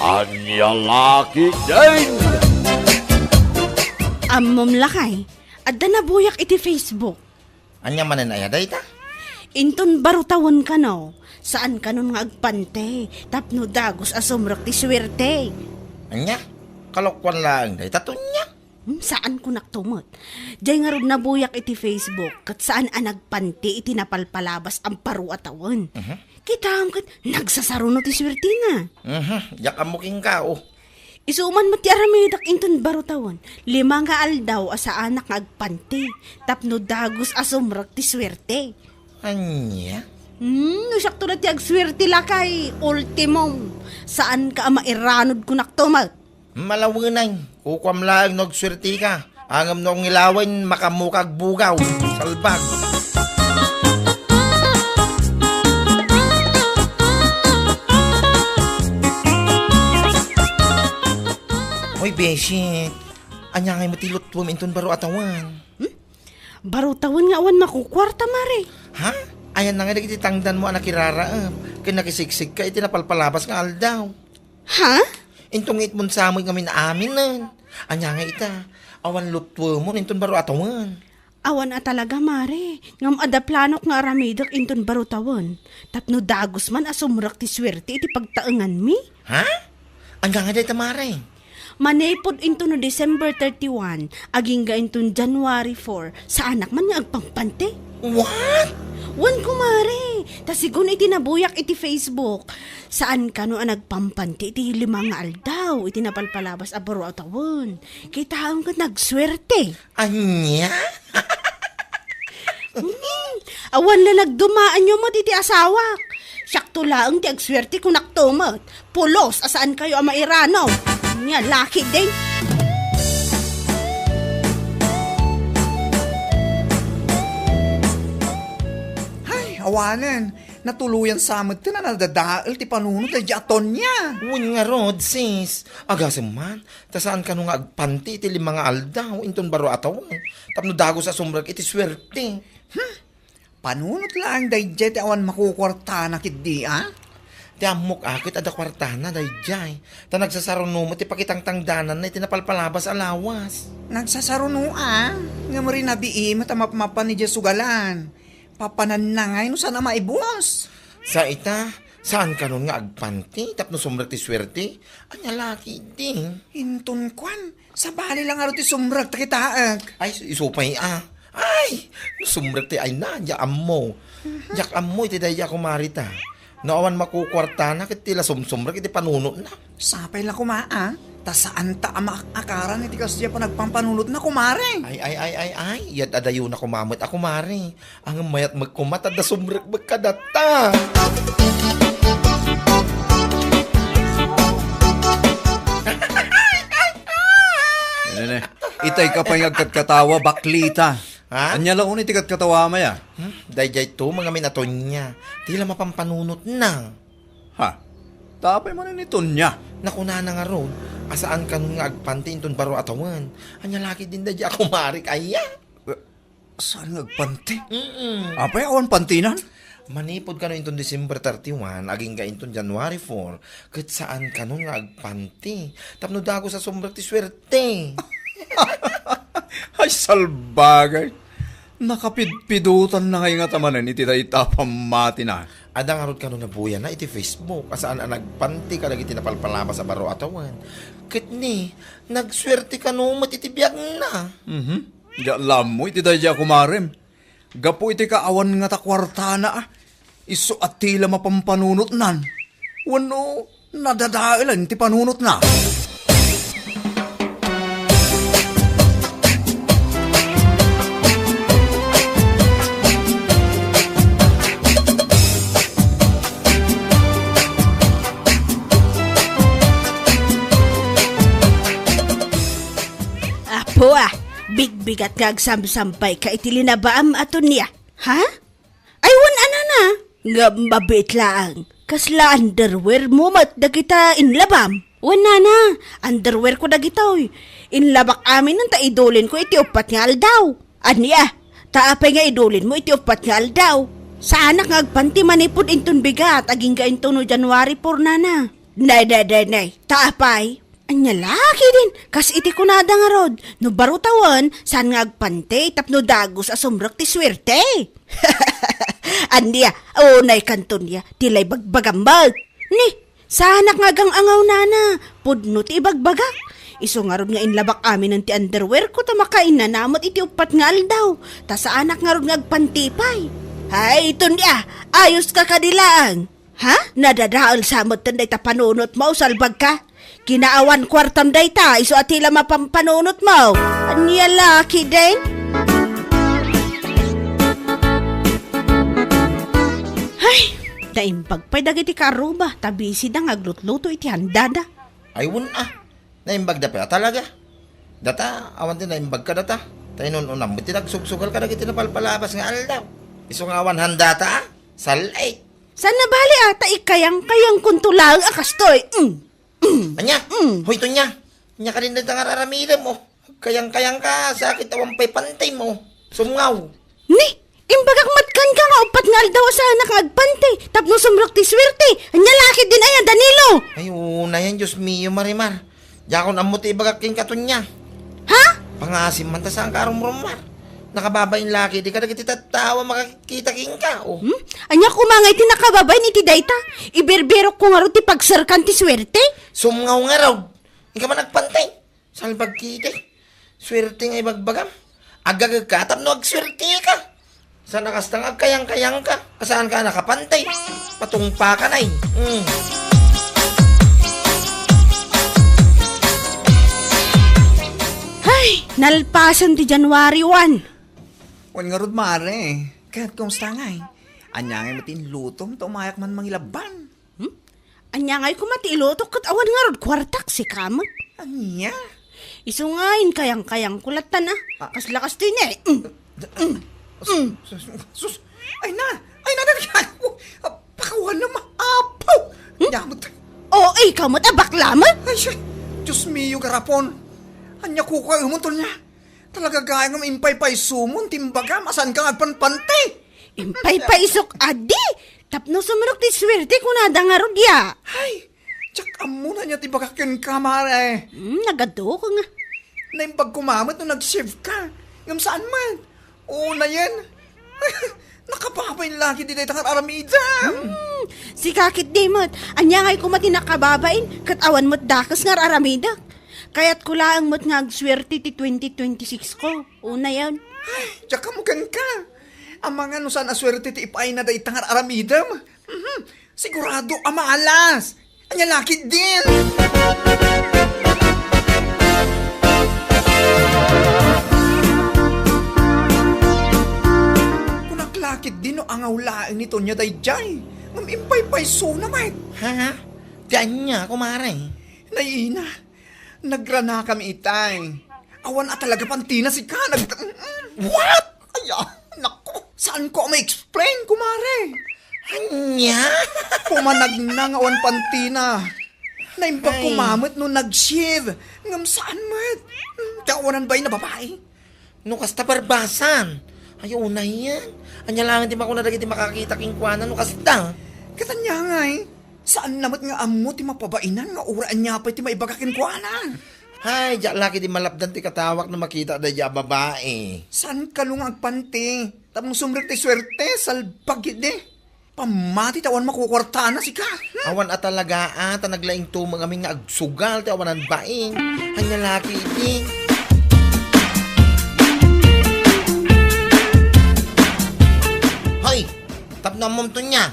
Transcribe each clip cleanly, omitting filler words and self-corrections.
Anya laki din! Ammom lakay, adda na buyak iti Facebook. Anya manan aya dayta? Inton barutawan ka no, saan ka nun nga agpante, tapno dagos asumrak ti swerte. Anya? Kalokwan lang dayta tunya. Saan ko naktumot? Diyay nga rin nabuyak iti Facebook, kat saan anagpanti iti napalpalabas ang paru atawan. Kita ang kat nagsasaruno ti swerte na. Yak amuking ka oh. Isuman mo ti aramidak inton barutawan, 5 nga aldaw asa anak nga agpanti, tapno dagos asumrak ti swerte. Anya? Sakto na ti agswerte lakay, ultimong. Saan ka mairanod ko naktumot? Malawinan, kukwam lang nagswerti ka. Angam nung ilawan, makamukag bugaw. Salbag. Uy, Beshi. Anya ngay matilot po minton baro atawan. Barutawan nga awan makukwarta mare. Ha? Ayan na nga nagititangdan mo anak irara. Kinakisiksik ka, itinapalpalabas nga aldaw. Ha? Intong itmon sa amoy kami na amin nan. Anya nga ita, awan lutwo mo, inton baro atawan. Awan a talaga mare. Ngam ada planok nga aramidak inton barutawan. Tapno dagos man asumrak ti swerte iti pagtaengan mi. Ha? Anya nga day tamare. Manaypod into no December 31, aging ga into January 4, sa anak man nga agpampante. What? Wan kumare, tasigon iti nabuyak iti Facebook. Saan ka no nagpampante iti 5 nga aldaw, iti napalpalabas a baro atawon. Kita ang ka nagswerte. Anya? Awan na nagdumaan nyo mo iti asawak. Sakto lang ti agswerte kung naktumot. Pulos, asaan kayo ang mairano? Nya, laki din. Awanan, natuluyan sa amat ka na nadadaal ti panunod ay aton niya. Uwan nga rod, sis. Agasem man, tasaan ka nung agpanti iti 5 nga aldaw, inton baro atawan. Tapno dago sa sumrag iti swerte. Panunod lang day jet awan makukwarta na kidi, ah? Ti amok akit ada kwartana day jay. Ta nagsasaruno mo ti pakitang tangdanan na itinapalpalabas alawas. Nagsasaruno, ah? Nga mo rin nabiim at mapan ni Jesugalan. Papanan na ngay no sana maibos. Sa ita, saan ka nun nga agpanti, tapno sumrag ti swerte? Anya laki din. Intun kwan, sa bali lang aro ti sumrag takitaag. Ay, isupay Ay, sumrag ti ay na, yaam mo. Yaam mo, iti daya kumarita. Naawan makukwarta na, kit tila sumrag, iti panunot na. Sapay lang kumaa, ta saan ta ama akaran iti kasya pa nagpampanunot na kumare. Ay, yad adayo na kumamot ako mari. Ang mayat magkumat at da sumrag magkadata. Nene, itay ka pa yung agkatkatawa, baklita. Ha? Anya lang iti katkatawa maya. Dayjay to, mga minaton niya. Tila mapampanunot na. Ha? Tapay mo na nito niya. Nakuna na nga ron, asaan ka nung nga agpanti inton baro atawan. Anya laki din da di ako mari kaya. Saan nagpanti? Apay awan pantinan? Manipod ka no inton December 31, aging ga inton January 4, kat saan ka nung nga agpanti. Tapno dago sa sumrag ti swerte. Ay, salbagay. Nakapidpidutan na ngayon nga tamanan iti tayo tapamati na. Ada nga ron ka nung nabuya na iti Facebook, asaan ang nagpanti ka lagi tinapalpalabas sa baro atawan. Kit ni, nagswerte ka nung matitibiyag na. Ya alam mo iti tayo kumarem. Gapo iti kaawan nga takwarta na ah. Iso at tila mapampanunot nan. Wano, nadadailan ti panunot na. Apo bigbigat kag samsampay ka iti linabaam aton niya. Ha? Ay, wan ana na. Nga mabit lang. Kasla underwear mo mat dagita inlabam. Wan na. Underwear ko dagita oy. Inlabak amin nang taidolin ko iti 4 nga aldaw. Aniya, taapay nga idolin mo iti 4 nga aldaw. Sa anak nga agpanti manipod inton bigat aging ga inton no January 4 na. Nay, taapay. Anya laki din, kas iti kunada nga rod. No barutawan, saan nga agpante, tapno dagos asumrak ti swerte. Andiya, unay kanton niya, tilay bagbagambag. Ni, sanak nga gang angaw nana, pudno ti ibagbagak. Iso nga rod nga inlabak amin ng ti underwear ko, tamakain na namot iti upat nga aldaw. Ta sa anak nga rod nga agpantipay. Hay, ito niya, ayos ka kadilaan. Ha? Nadadaal samot tanday ta panunot mo, salbag ka? Kinaawan kwartam day ta, iso atila mapampanunot mo. Anya laki din? Ay, daimbag pa'y dagiti karuba, tabisi na ngaglutluto iti handada. Ay, naimbag da pa talaga. Data, awan din naimbag ka data. Tayo nun unam, buti nagsugsugal ka na kiti napalpalabas nga aldaw. Iso nga awan handa ta, salay. Sana bali ata ikayang kuntulang akastoy. Anya, huy to nya. Nya ka rin na nangararamidan mo. Kayang-kayang ka, sakit awang pay pantay mo. Sumngaw. Ni, imbagak matkan ka nga upat nga aldaw sa anak agpante. Tapno sumrok ti swerte. Anya laki din ayan, Danilo. Ay, una yan, Diyos mio, Marimar. Yakon amuti ibagaking katon nya. Ha? Pangasim man ta saan ka rumar. Nakababayin laki, di ka nagiti tatawa makakita-king ka. Oh. Anya kumangay ti nakababay ni ti dayta. Iberberok ko nga ro ti pagsarkan ti swerte. Sumngaw nga raw. Hindi ka man nagpantay. Salbag kita. Swerte nga ibagbagam. Agagag ka, tapno agswerte ka. Sa nakastang agkayang-kayang ka. Kasaan ka nakapantay. Patungpa ka na eh. Ay, nalpasan ti January 1. Wan nga rod mare, kahit kumusta nga eh. Anya nga matin lutom, tumayak man mangilaban. Anya nga'y kumatilotok kat awan nga rod kwartak si kamot. Anya? Iso ngayon kayang-kayang kulatan ah. Kas-lakas din eh. Sus, ay na, pakawan na maapaw. Yamot. Oo, kamot bakla mo. Ay siya, Diyos mio garapon. Anya kuka umuntol niya. Talaga gaya ng impay-pay sumon, timbaga, masan ka agpanpante. Impay-paisok adi. Tapno sumunok ti swerte kung nada nga rod ya. Ay, tsak amo na niya timbaga kin kamare. Nagado ko nga. Naimbag kumamot nung nag-shift ka. Ngam saan man? Oo na yan. Nakababay lagi di tayo tangar aramida. Si kakit dimot. Anya nga'y kumati nakababain. Kat awan mo't dakas nga aramida. Kaya't kulaang mo't nga agswerte ti 2026 ko. Una yan. Ay, tsaka mugan ka. Ang mga nusan aswerte ti ipay na dahi tangar aramidam. Sigurado amalas. Anya laki din. Kung naglakit din o angawlaing nito niya dahi jay. Mamimpay-pay so naman. Ha? Diyan niya, kumare. Naiina. Nagrana kami itay. Awan at talaga pantina si ka. What? Ay, naku. Saan ko ma-explain, kumare? Anya? Pumanag na nga awan pantina. Naimbag Ay. kumamot nung nag-shiv. Ngam saan mat? Tawanan ba'y na babae? No kasta barbasan. Ayaw na yan. Anya lang di ako na dagiti makakita king kuana no kasta. Katanya nga eh. Saan namat nga amo ti mapabainan nga uraan niya pa ti maibagakin kuanan? Hay, diyak laki di malapdan ti katawak na makita da diya babae. Saan ka lung agpante? Tapos sumrik ti swerte, salpag de. Pamati tawan makukwarta na si ka. Awan at talaga ata naglaing tumang aming nga agsugal ti awanan baing. Hanya laki iti. Hoy, tapno mom to niya.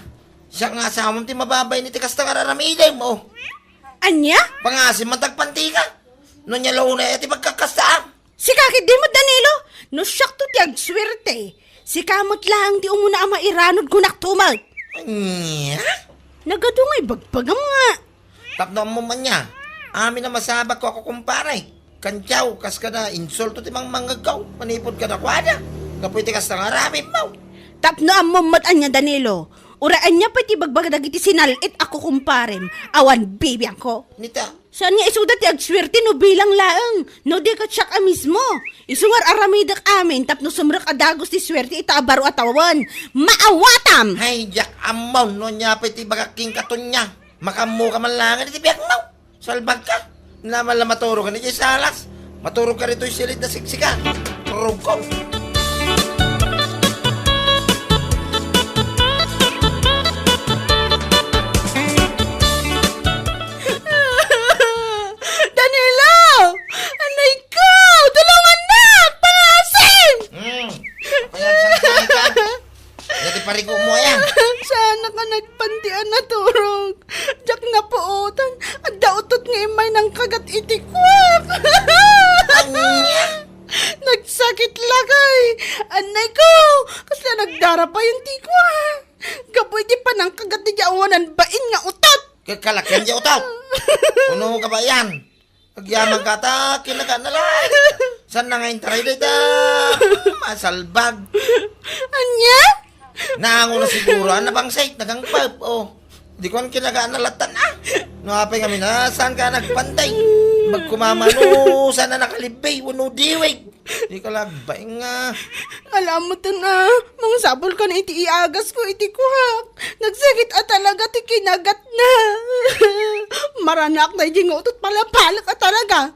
Siya nga sa amom ti mababay ni ti kasta kararamiday mo. Anya? Pangasim man tagpanti ka. No niya launa iti pagkakastaan. Si kakit dimot Danilo. No siyak to ti agswerte. Si kamot lang ti umuna ama iranod kunak tumal. Anya? Nagado nga'y bagpagam nga. Tapno mo man niya. Amin na masabak ko ako kumpare. Kantyaw, kas ka na insulto ti mang manggagaw. Panipod ka na kwada. Kapoy ti kas na ngarami mo. Tapno ang mamat anya Danilo. Uraan niya pati bagbagdag iti sinalit ako kumparem. Awan bibiyang ko. Nita, Saan nga isudat ti agswerte no bilang laeng. No di ka tsak mismo. Isungar aramidak amin tapno sumrak adagos ti swerte itaabaro atawan. Maawatam! hay jak amaw no niya pati bagaking katon niya. Makamu ka man lang, iti biyak mo. Salbag ka. Naman lang maturo ka ni salas. Maturo ka rito yung silid na siksika. Turog ko. Danilo! Anay ko! Tulungan na! Pangasin! Kaya saan ka? Hindi parigo mo yan. Sana ka nagpantian na turog. Diyak na puotan. At dautot nga imay ng kagat itikwak. Nagsakit lagay. Anay ko! Kasi nagdara pa yung tikwa. Gaboy di pa ng kagat di jawanan bain nga utot. Kakalakyan diya utaw. Puno ka ba yan? Pagyaman ka ta, kinaga na lang. Saan na ngayon tayo dito? Masalbag. Anya? Naango na siguro, ano bang site? Nagangpap, oh. Di ko ang kinagaan na latan na. Nuapay kami na, saan ka nagpantay? Magkumamano, saan na nakalibay, wano diwig. Di ko lagbay nga. Alam mo to na, mga sabol ka na iti iagas ko, iti kuhak. Nagsakit at talaga, ti kinagat na. Maranak na yung utot palapalak at talaga.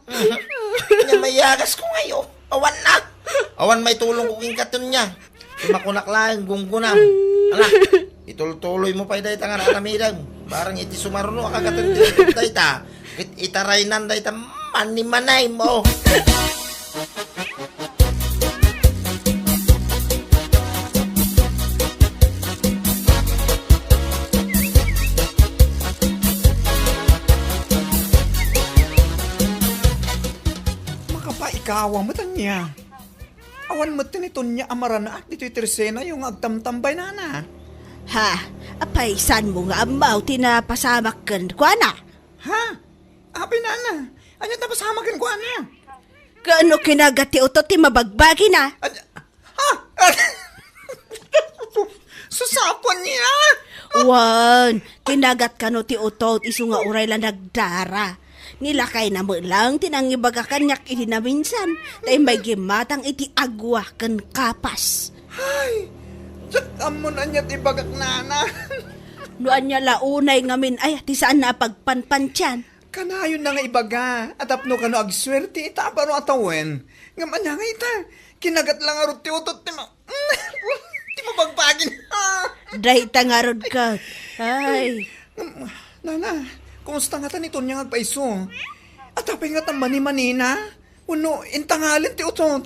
Mayagas ko ngayon. Awan na. Awan may tulong ko king katon niya. Sumakunak lang, gunggunam. Anak, itultuloy mo pa iday tangan alamidang. Barang iti sumaruno, akagaton iti day ta. Itaraynan day ta, manimanay mo. Makapaikawa mo tanya. Awan mo tiniton niya amarana at dito'y tersena yung agtamtambay na na. Ha, apaisan mo nga amaw, tinapasamak kan kwa na. Ha? Abi na na. Ano na pasamakin ko niya? Kaano kinagati utot, ti mabagbagi na. Ha? Susapon niya. Wan, kinagat ka no ti utot, iso nga uray lang nagdara. Nilakay na mo lang, tinangibaga kanyak iti na minsan. Tay may gimatang iti agwa kan kapas. Ay, tsak amo na niya tibagak nana. Noan niya launay ngamin, ay, ti saan na pagpanpansyan. Kanayon na nga ibaga. Atapno ka no agswerte, itapa no atawen. Ngaman niya nga ita. Kinagat lang arot ti utot ti ti mabagbagin. Dahi tangarod ka. Ay, Nana, kumusta nga tanito niya ngagpaiso? Atapay nga tamani-manina? Uno, intangalin ti utot.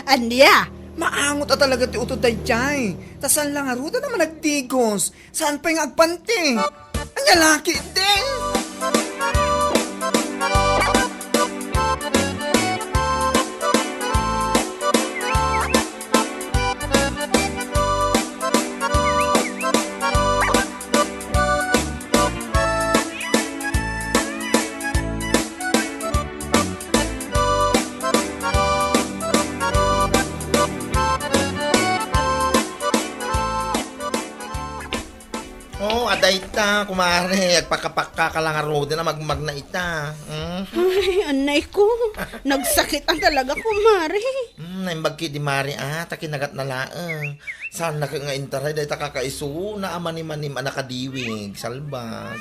anya? Maangot at talaga ti utot day jay. Tasan lang aruda naman nagdigos. Saan pa yung agpante? Anya laki din. Oh, aday ta, kumare. Agpakapaka ka lang aruda na magmag na ita. Ay, anay ko. Nagsakit ang talaga kumari. Naimbagki di mari takinagat na laang. Saan na ka nga intaray, dahi ta kakaiso na amanim-anim nakadiwig, salbag.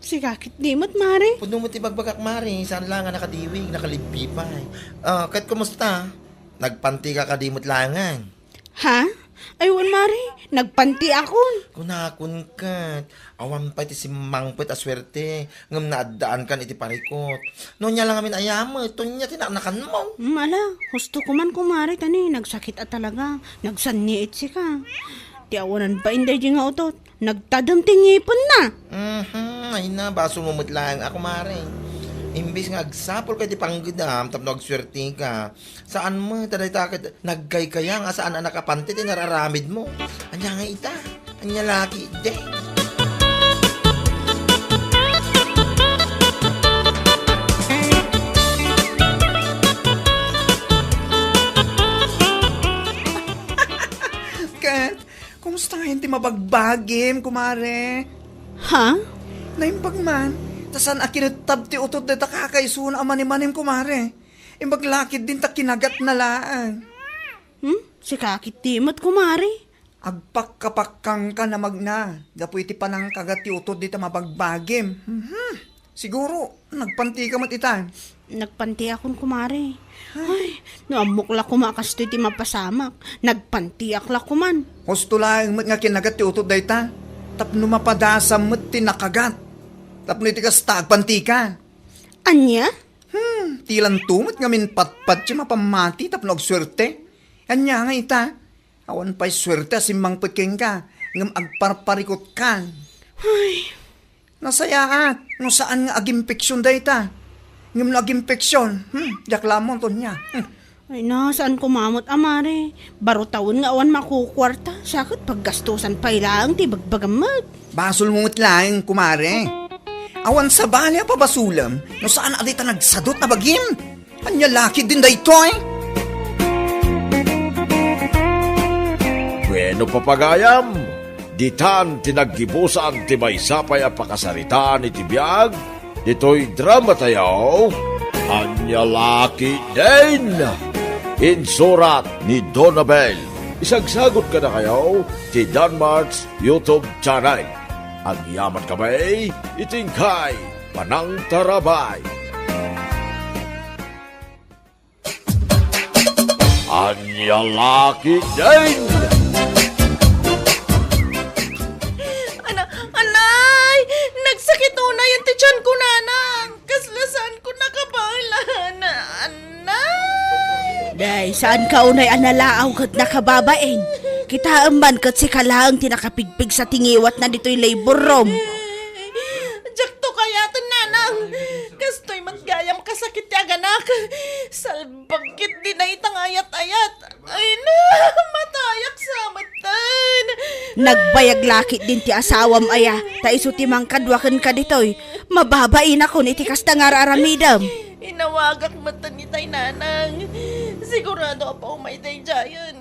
Sigakit dimot, mari. Puno mo ti bagbagak mari, saan lang nga nakadiwig, nakalipipay. Kahit kumusta? Nagpanti ka kadimot langan. Ha? Aywan, mari. Nagpanti akon. Kunakun kat. Awan pa iti si mangpet aswerte. Ngam naadaan kan iti parikot. No niya lang amin ayamo. Ito niya tinaknakan mo. Ala, gusto ko man kumari tani. Nagsakit at talaga. Nagsanniit si ka. Ti awanan pa inday di nga utot. Nagtadam tingipon na. Ay na, baso mumut lang ako mare. Imbis nga agsapol kay ti panggidam, tapno agswerte ka. Saan mo, taday takit, naggay kaya nga saan ang nakapante, tinararamid mo. Anya nga ita, anya laki, de. Kat, kumusta nga hindi mabagbagim, kumare? Ha? Naimbag man, tasan akinitab ti utot na takakaiso na amanim-anim, kumare. Imbaglakid din ta kinagat na laan. Si kakit dimot kumari. Agpakkapakkang ka na magna. Gapu iti panang kagat ti utod dita mabagbagim. Siguro, nagpanti ka mat ita. Nagpanti akong kumare. Ay, naamok la kumakas to iti mapasamak. Nagpanti akla kuman. Husto lang mat nga kinagat ti utod dayta. Tapno mapadasam mat ti nakagat. Tapno iti kasta agpanti ka. Anya? Tilan tumot nga min patpat siya mapamati tapno agswerte. Anya nga ita. Awan pa'y swerte asimang peking ka. Ngam agparparikot ka. Ay, Nasayaat. No saan nga agimpeksyon dayta. Ngam na agimpeksyon. Jaklamon to niya. ay na, saan kumamot amare? Baro taon nga awan makukwarta. Sakit paggastusan pa ilang ti bagbagamot. Basol mo lang, kumare. Awan sa balya pa basulam. No saan adita nagsadot na bagim. Anya laki din dayto eh. Bueno papagayam, ditan tinaggibusan ti may sapay a pakasaritaan iti biyag, dito'y drama tayo, Anya Laki din! Insurat ni Donabel. Isagsagot ka na kayo ti Danmarks YouTube channel. Ang yaman kamay, itingkay, Panang Tarabay. Anya Laki din! Anay! Nagsakit na yung tiyan ko, nanang. Kaslasan ko nakabalan. Anay! Day, saan ka unay analaaw kat nakababain? Kita man kat si kalaang tinakapigpig sa tingiwat na dito'y labor room. Diyak to kaya to, nanang. Kastoy matgayam kasakit ya ganak. Salbagkit din na itang ayat-ayat. Ay na, matayak sa matan. Nagbayag lakit din ti asawam aya, ta iso ti mangkadwakan ka ditoy. Mababain ako ni ti kasta nga raramidam. Inawagak matan ni tay nanang. Sigurado pa umay tay jayan.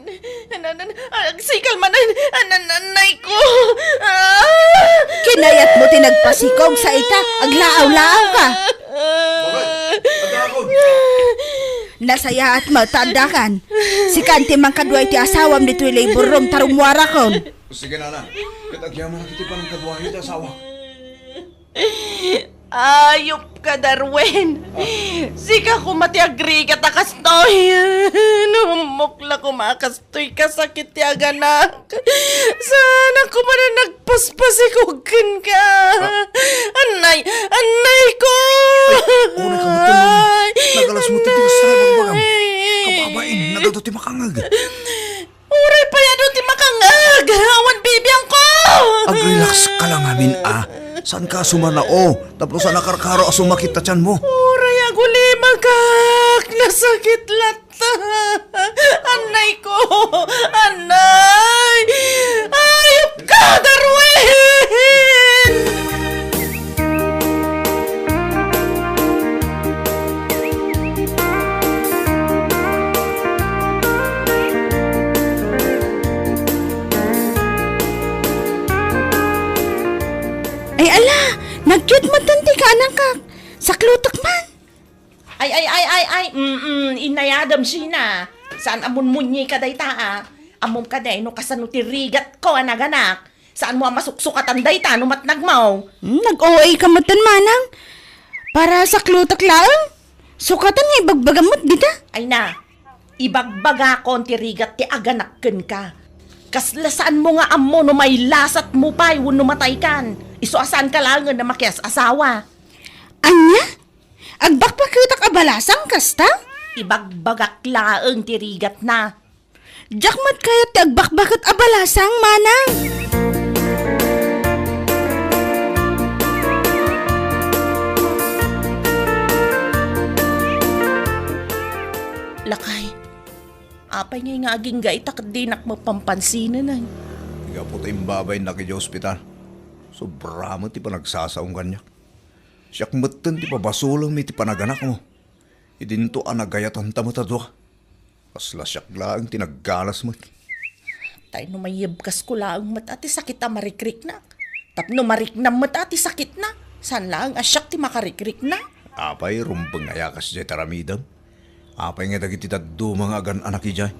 Agsikal manan, ananay ko. Kinayat mo ti nagpasikog sa ita, aglaaw-laaw ka. Nasaya at matandakan. Si Kanti mangkadwa ti asawam dito'y labor room tarumwara kon. Sige na. Katagyaman na kiti pa ng kadwayo ti asawa. Ayop ka, Darwin. Sika ko matiagri ka takastoy. Numukla ko makastoy ka sakit ya ganak. Sana ko man na nagpaspasikugin ka. Anay ko. Una ka matulong. Nagalas mo titi gusto tayo magbagam. Kababain, nagado ti makangag. Uray pa yan ti makangag. Awan bibiyang ko. Ag-relax ka lang amin Saan ka sumanao? Tapos saan nakarkaro sumakit ta tiyan mo? Uray aguli magak. Nasakit lata. Anay ko. Anay. Ayop ka, Darwin. Ay ala, nag-cute matanti ka anak ka. Saklutak man. Ay, inayadam sina. Saan amon munyi ka day taa? Amom ka day, no kasano tirigat ko anaganak. Saan mo masuksukatan day ta, no matnagmaw? Nag-OA ka matan manang. Para saklutak lang. Sukatan nga ibagbagamot dita. Ay na, ibagbaga ko tirigat ti aganakken ka. Kaslasaan mo nga amo no may lasat mo pa, no matay kan. Isuasan ka lang na makias asawa. Anya? Agbakbakutak abalasang kasta? Ibagbagak laeng tirigat na. Jakmat kaya ti agbakbakut abalasang manang. Lakay, apay nga aging gaitak di nakmapampansinan ay. Iga po tayong babay na kaya ospital. Sobra mo ti pa nagsasaong kanya. Siyak matan ti pabasulang mi ti panaganak mo. Idinto anagayatan tamatadwa. Kasla siyak lang tinaggalas mo. Tay no mayibkas ko lang matati sakit na marikrik na. Tapno mariknam matati sakit na. San lang asyak ti makarikrik na. Apay rumpang ayakas jay taramidam. Apay nga dagiti tagdo mga agan anak ijay.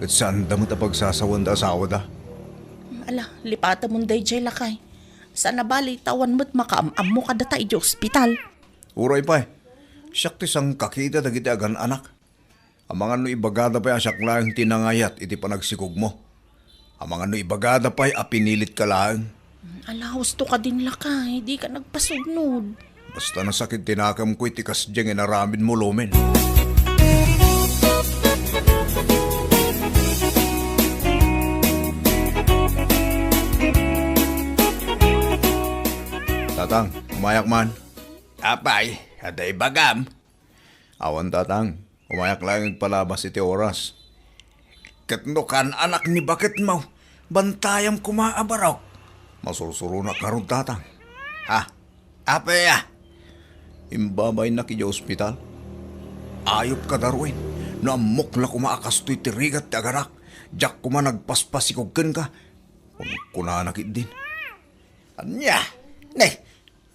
Kat saan damot a pagsasawan da asawa da. Ala, lipata mong day jay lakay. Sana bali, tawan mo't makaamam mo kada tayo di ospital. Uray pa siyak ti sang kakita dagiti agan anak. Amangan no ibagada pa siyak lang tinangayat iti panagsikog mo. Amangan no ibagada pa apinilit ka lang. Ala, husto ka din lakay, di ka nagpasugnod. Basta nasakit tinakam ko iti kasdyang inaramin mo lumen. Tatang, umayak man. Apay, aday bagam. Awan tatang, umayak lang yung palabas iti oras. Katnukan anak ni bakit mo. Bantayam kumaabarok. Masursuro na karon tatang. Ha? Apay Imbabay na kaya ospital. Ayop ka darwin. Naamok na kumaakastoy tirigat ti agarak. Diyak kuma nagpaspasikogken ka. Kunanakit din. Anya?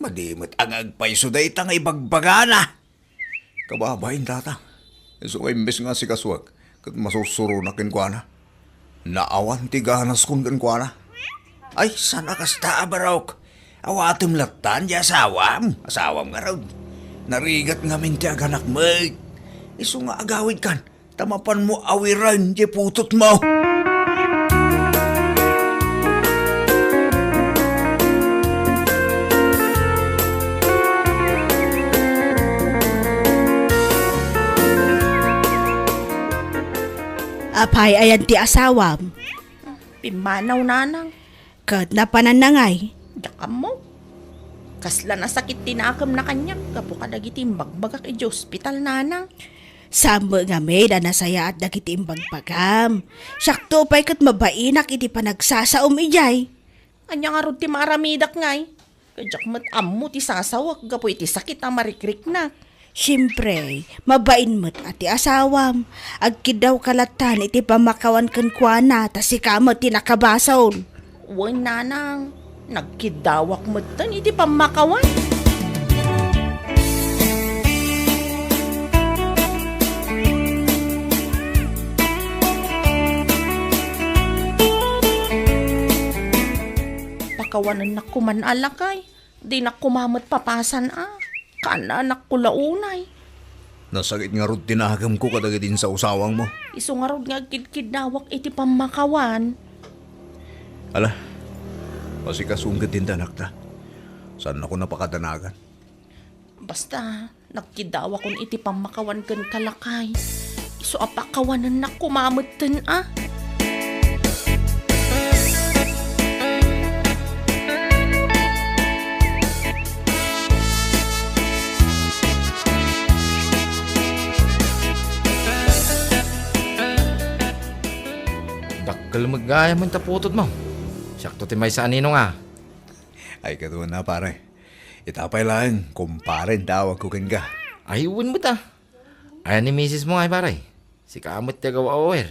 Madimot ang agpaiso day tang ibagbagana. Kababayin tatang. So imbes nga si kaswag. Kat masursuro na kinkwana. Naawan ti ganas kun kinkwana. Ay, sana kasta abarok. Awatim latan di asawam. Asawam nga raw. Narigat nga min ti aganak mo. Iso nga agawid kan. Tamapan mo awiran di putot mo. Apay ayan ti asawam. Pimanaw nanang, Kat napananangay. yakam mo. Kasla na sakit tinakam na kanyak, kapo ka dagiti bagbagak iti ospital nanang. Samba nga may na nasaya at dagiti imbagpagam. Sakto pa'y kat mabainak iti panagsasaom ijay. Anya nga ron ti maramidak ngay. Kajak mat ammo ti sasawak, kapo iti sakit na marikrik na. Siyempre, mabain mo't ati asawam. Agkidaw kalatan iti pamakawan kankwana ta si kamot ti nakabasaw. Uy nanang, nagkidawak mo tan iti pamakawan. Pakawanan na kuman alakay, di na kumamot papasan Kana anak ko launay. Nasakit nga ron tinakam ko kadagidin sa usawang mo. Iso nga rod nga kidkidawak iti pamakawan. Ala, pasikasungkit din tanak ta. Saan ako napakadanagan? Basta, nagkidawa kon iti pamakawan kan kalakay. Iso apakawanan na kumamutan Dakkel magaya mo taputod mo. Sakto ti may sa anino nga. Ay katuwa na pare. Itapay lang, kumparen tawag ko ken ka. Ayun mo ta. Ayan ni misis mo ay pare. Si kamot ti gawa-awer.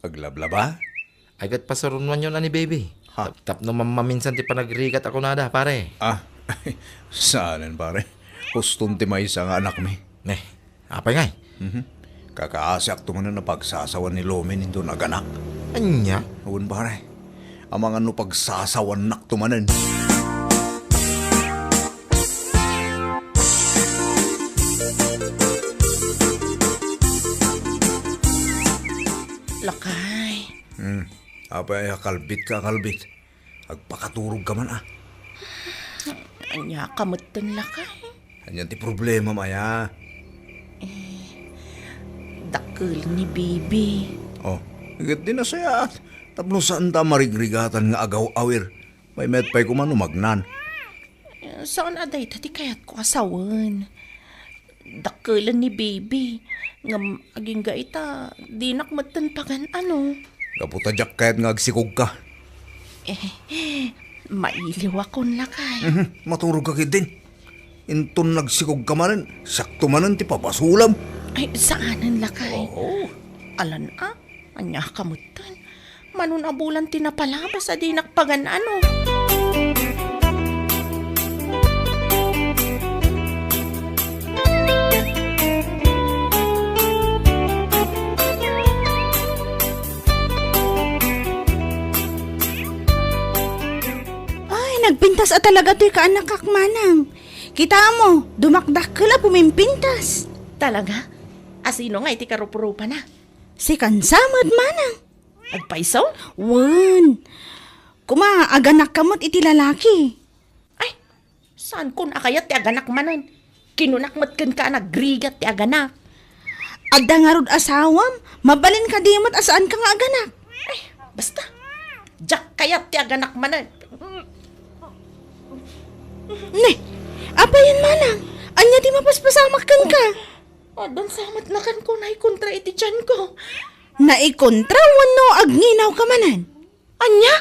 Paglablaba? Ay kat pasarunwan yun ni baby. Ha? Tap no maminsan ti panagrigat ako nada pare. Ah, saanan pare? Huston ti may isa nga anak mi. Neh, apay ngay. Kakaasak to na pagsasawan ni Lomen into naganak. Anya? Awan pare, ang mga no pagsasawan nak tumanan. Lakay. Apay, kalbit ka, kalbit. Agpakaturog ka man Anya kamutan lakay. Anyan ti problema maya. Dakkel ni baby. Oh, higit din na saya at tapno saan ta marigrigatan nga agaw-awir. May metpay ko man umagnan. Saan aday tati kayat ko asawan. Dakkelan ni baby. Ngam aging gaita, di nakmatan pagan Kaputa jak kayat nga agsikog ka. Mailiw akon lakay. Maturog ka kid din. Inton nagsikog ka manan, sakto manan ti papasulam. Ay, saanan lakay? Oo. Alan anya kamutan. Manun abulan tinapalabas adi nakpagan nagpintas at talaga to'y kaanak kak manang. Kita mo, dumakdak ka la pumimpintas. Talaga? Asino nga iti karupurupa na? Si kansamad manang. Agpaisaw? Wan. Kuma, aganak kamot iti lalaki. Ay, saan kun akayat ti aganak manan? Kinunakmat ka nagrigat ti aganak. Adda nga rod asawam, mabalin ka dimot asaan ka nga aganak. Ay, basta. Jack kayat ti aganak manan. Ne, apa yan manang? Anya di mapaspasamakan ka. Adon samat na kan ko na ikontra iti tiyan ko. Naikontra wano agnginaw ka manan. Anya?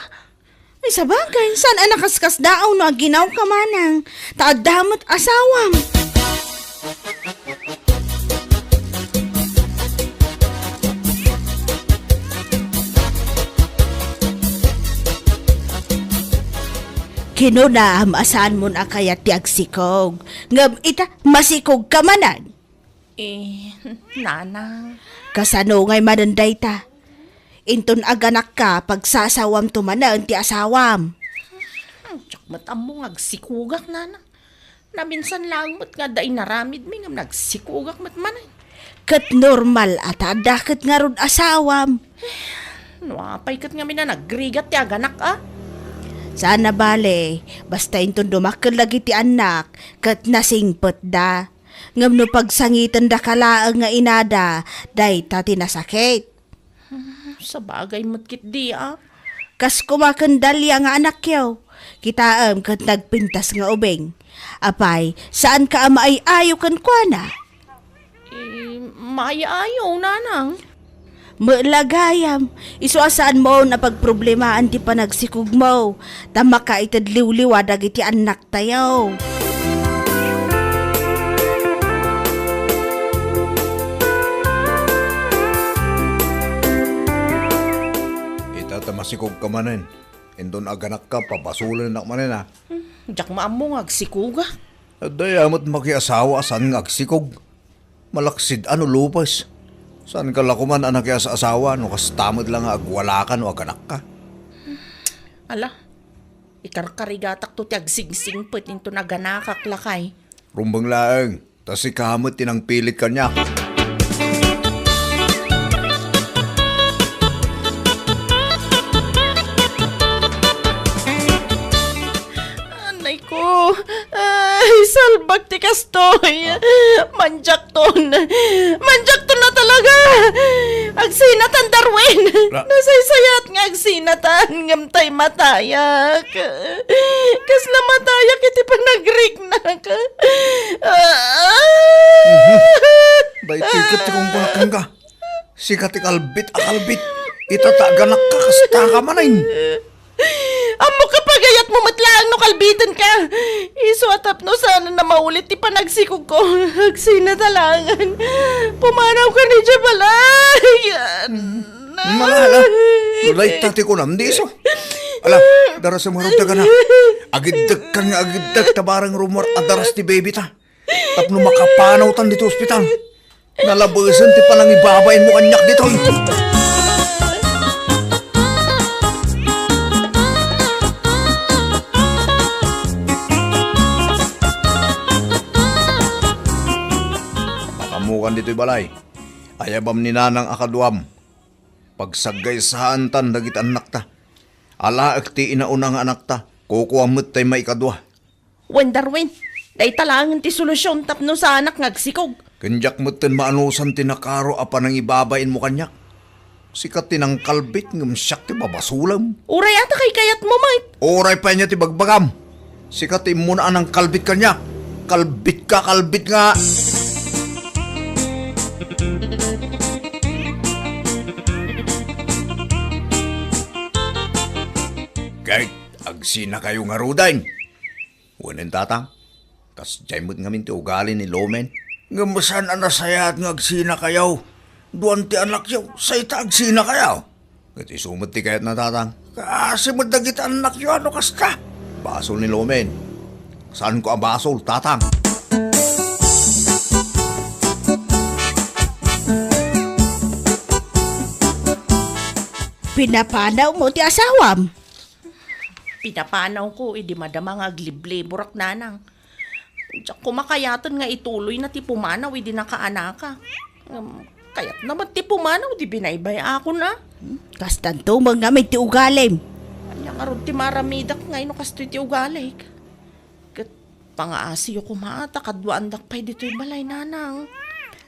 Ay sabagay, saan ang nakaskas daaw no aginaw ka manang? Taadamot asawam. Kinunam asan mo na kaya tiag sikog. Ngam ita masikog ka manan. Nana. Kasano ngay mananday ta. Inton aganak ka pagsasawam tumanan ti asawam. Tsak mo agsikugak, nana. Naminsan lang mo't nga daing naramid mi nga nagsikugak matmanan. Kat normal at adakit nga rod asawam. Nuapay kat nga mi na nagrigat ti aganak Sana bale, basta inton dumakkel lagi ti anak, kat nasingpet da. Ngam no pagsangitan da kalaang nga inada, day ta tinasakit. Sa bagay mo't kit di Kas kumakandalya nga anak yaw, kitaam kat nagpintas nga ubeng. Apay, saan ka ama ay ayo kan kuana? Maayaw, nanang. Malagayam, isuasaan mo na pagproblemahan ti panagsikog mo. Tama ka itadliw-liwa dagiti anak tayo. Itatamasikog ka manin. Indon aganak ka, papasulan na manin ha. Diyak maamo nga agsikuga. Aday amot makiasawa saan nga agsikog. Malaksid ano lupas. Saan ka lakuman anak kaya sa asawa no kastamad lang nga agwala ka no aganak ka. Ala, ikarkarigatak to ti agsingsing pet into naganakak lakay. Rumbang laeng, tas ikamot tinang pilit ka niya. Anay ko, ay salbag ti kastoy. Manjak ton na talaga. Agsinatan Darwin. Nasaysayat nga agsinatan ngamtay matayak. Kasla matayak iti panagrig-nak. Bay tikat ti kong palakan ka. Sikat ti kalbit akalbit. Itataganak ka kasta ka manayin. Amo ka pagayat mo matlaang no kalbitan ka. Isuatap no sana na maulit ti panagsikog ko. Agsinatalangan. Pumanaw ka ni Jabalay. Malala. Nulay tati ko nam di iso. Ala, daras sa marunta ka na. Agiddag ka nga agiddag tabarang rumor at daras ti baby ta. Tapno makapanaw tan dito ospital. Nalabasan ti panang ibabain mo kanyak dito. Makamukan dito'y balay. Ayabam ni nanang akaduam. Pagsagay sa hantan dagit anak ta. Ala akti inaunang anak ta. Kukuamot tay may kadwa. Wen Darwin, day talangan ti solusyon tapno sa anak ngagsikog. Kanyak moten maanusan tinakaro apa nang ibabain mo kanyak. Sikat tinang kalbit ngam siyak ti babasulam. Uray ata kay kayat mo, mate. Oray pa niya ti bagbagam. Sikat ti muna anang kalbit kanyak. Kalbit ka, kalbit nga. Kahit agsina kayo nga rudain. Wanin tatang, kas jaymot ngamin ti ugali ni Lomen. Ngamasan anasayat nga agsina kayaw. Duwan ti anak yaw, sayta agsina kayaw. Kati sumot ti kayat na tatang. Kasi madagit anak yaw, ano kasta? Basol ni Lomen. Saan ko ang basol, tatang? Pinapanaw mo ti asawam. Pinapanaw ko, di madama nga aglible, burak nanang. Diyak kumakayatan nga ituloy na ti pumanaw, di nakaanaka. Kaya't naman ti pumanaw, di binaybay ako na. Kastanto mga may ti ugalim. Kanya nga ron ti maramidak ngayon kastoy ti ugalik. Kat pangaasiyo kumata, kadwaandak pa'y dito'y balay nanang.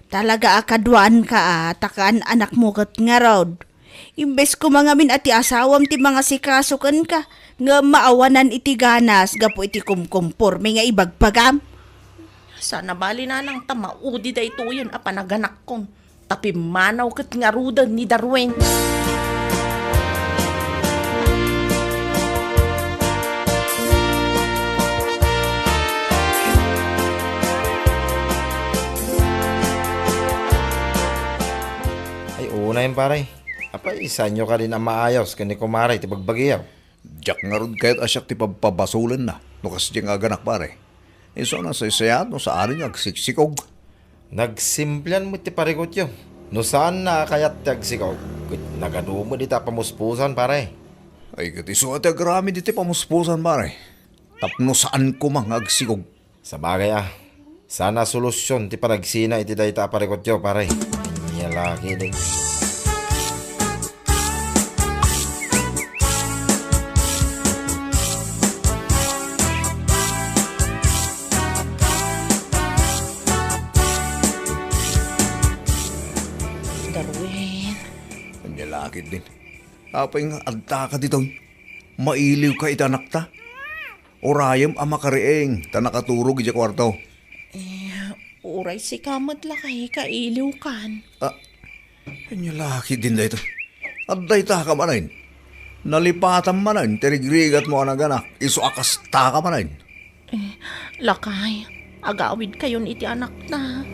Talaga akadwaan ka takaan anak mo kat nga rod. Imbes ko mga min ati asawam ti mga sikasukan ka, nga maawanan iti ganas, gapo iti kumkumpurme nga ibagpagam. Sana bali nanang tamaudi da ito yun, apanaganak kong. Tapi manaw kat nga rudan ni Darwin. Ay, una yun pare. Apa, isa nyo ka rin ang maayos, kani kumaray, tibagbagyaw. Diyak nga ron kahit asyak ti pabasulan na. Nukas di nga ganak pare. Iso na sa isayat no sa arin nga siksikog. Nagsimplan mo ti parikot yun. No saan na kayat tagsikaw? Nagano mo di ta pamuspusan pare. Ay kat iso at agrami di ti pamuspusan pare. Tapno saan ko mang agsikog. Sa bagay sana solusyon ti panagsina iti dayta parikot yun pare. Yalaki din. Darwin. Ang lalakid din. Apay nga adta ka dito. Mailiw ka itanak ta. Orayam ang makarieng ta nakaturog iti kwarto. Uray si kamad lakay kailiw kan. Ang lalakid din dito. Adday ta ka manayin. Nalipatan manayin. Tirigrigat mo ang anak. Iso akas ta ka manayin. Lakay, agawid kayon iti anak na.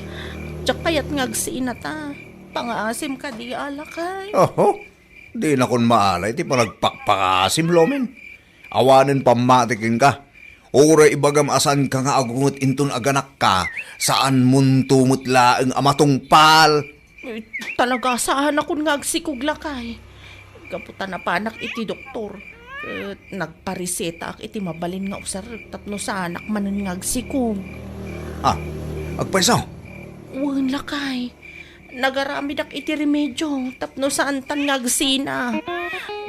Tsak kayat ngagsiin na ta. Pangaasim ka di alakay. Oho, di na kon maalay, ti panagpakpakasim lomin. Awanin pamatikin ka. Ura ibagam asan ka nga agungot inton aganak ka, saan muntumot laeng amatungpal. Talaga saan akong ngagsikog lakay. Kaputan na panak iti doktor. Nagpariseta ak iti mabalin nga usar tapno sa anak manon ngagsikog. Agpaisaw. Wan lakay. Nagaramid ak iti remedyo tapno saan tan ngagsina.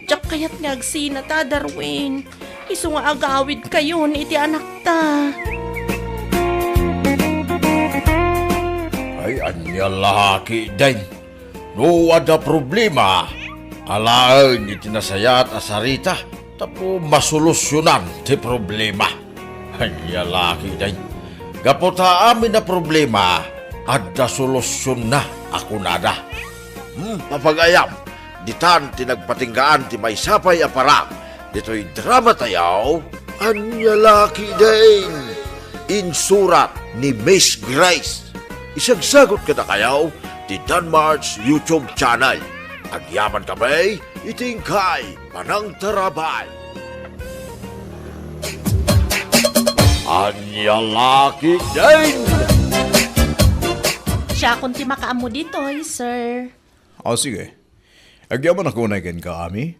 Diyak kayat ngagsina ta Darwin. Iso nga agawid kayon iti anak ta. Ay, anya laki din. No ada problema. Alaan iti nasayat asarita. Tapo masolusyonan ti problema. Anya laki din. Gapota amin na problema. Ada solusyon na ako nada. Papagayam. Ditan tinagpatinggaan ti may sapay aparam. Dito'y drama tayaw. Anya laki din. Insurat ni Miss Grace. Isagsagot ka na kayaw ti Danmar's YouTube channel. Agyaman kami, itingkay panang tarabay. Anya laki din. Siya kung ti makaamo dito, sir. Sige. Agyaman ako na ikan ka, ami.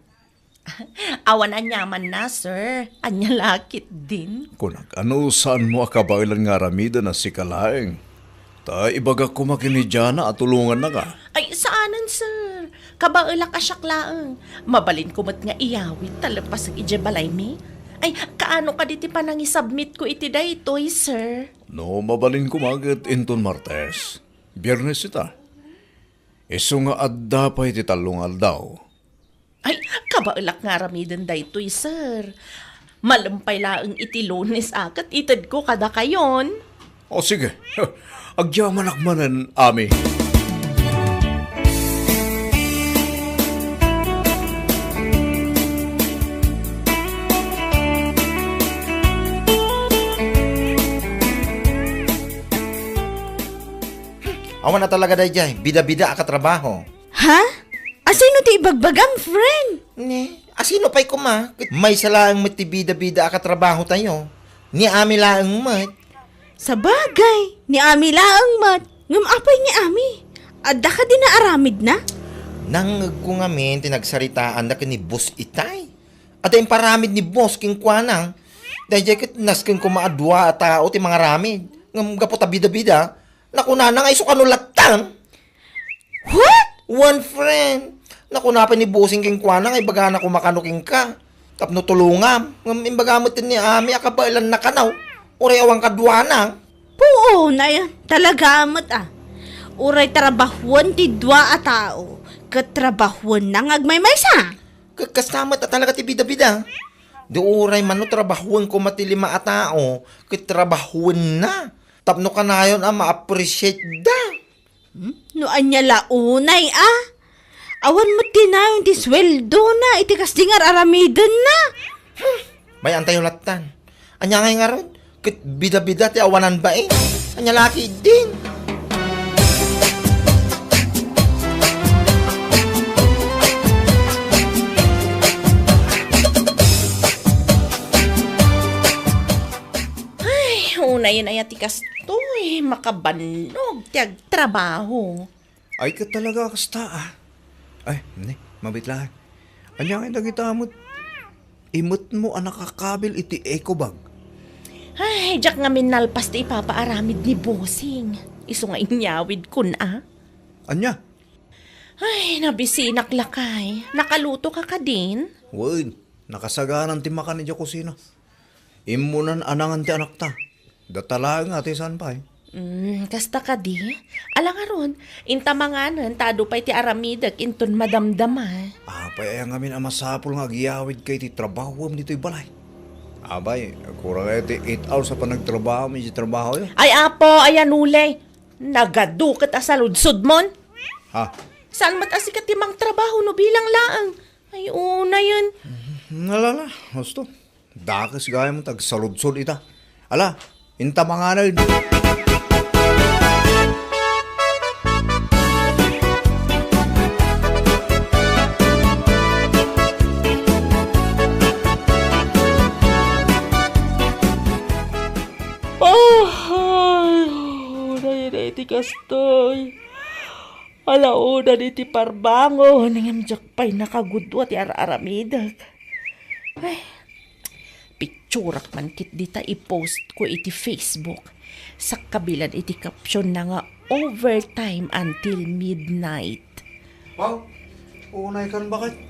Awan anyaman na, sir. Anya lakit din. Kunak, ano saan mo akabailan nga ramida na si Kalaeng? Ta ibaga ko makinidyana at tulungan na ka. Ay, saanan, sir? Kabaulak asyaklaan. Mabalin ko mat nga iyawit talapas ang ijabalay mi. Ay, kaano ka diti pa nang isubmit ko iti daytoy, sir? No, mabalin ko magit inton Martes. Biyernes ita. Iso nga adda pa iti talungal daw. Ay, kabaulak nga ramidan daytoy, sir. Malampay laang iti Lunes akat itad ko kada kayon. O sige, agyaman akmanan, ami. Awan na talaga day bida-bida ka trabaho. Ha? Asino ti ibagbagang friend? Ne, asino pa'y kuma? May salaang matibida-bida ka trabaho tayo. Ni ami laang mat. Sa bagay, ni Ami laang mat. Ngam apay ni Ami. Adda ka din na aramid na? Nang ko ngamin tinagsaritaan na ni Boss Itay. At yung paramid ni boss king kwanang. Dahil kit naskin ko maadwa at tao ti mga ramid. Ngam gapota bida-bida. Nakuna na nga iso kanulatan. What? One friend. Nakuna pa ni bossing king kwanang ay baga na kumakanuking ka. Tapno tulungam. Ngam imbagamot din ni Ami akabailan na kanaw. Uray awang kadwanang. Puo na yan. Talaga amat Uray trabahuan ti dua a tao. Katrabahuan nang agmaymaysa. Kastamat at talaga ti bida-bida. Di uray man no trabahuan ko matilima a tao. Kitrabahuan na. Tapno ka na yun ma-appreciate da. No anya launay Awan mo tinayon ti sweldo na. Iti kastingar aramidan na. May antay ulatan. Anya ngay nga ron. Kit bida-bida ti awanan ba Anya laki din. Una yun ay atikas to'y makabanog tiag trabaho. Ay ka talaga kasta Ay, hindi, mabitlahan. Anya nga nagitamot. Imot mo ang nakakabil iti eco bag. Ay, jak nga minalpas ti ipapaaramid ni bossing. Iso nga inyawid kun Anya? Ay, nabisinak lakay. Nakaluto ka din? Word, nakasaganan ti makan ni kusina. Imunan anangan ti anak ta. Datalaan nga ti saan pa Kasta ka di? Alang aron, intamanganan, tado pa'y ti aramidag, inton madamdama. Apay ang amin ang masapul nga giyawid kay ti trabaho dito'y balay. Abay, kurang ti 8 hours sa panagtrabaho, may si trabaho yun. Ay apo, ayan ulay. Nagadukat asaludsod mon. Ha? Saan matasikat timang trabaho no bilang laang? Ay una yun. Nalala, gusto. Dakas gaya mo tagsaludsod ita. Ala, inta mga na yun. Kastoy. Alauna ni ti parbango. Nangamjak pa'y nakagudwa ti aramidag. Ay, picturak man kit dita i-post ko iti Facebook. Sa kabilan iti caption na nga overtime until midnight. Wow, unay kan bakit?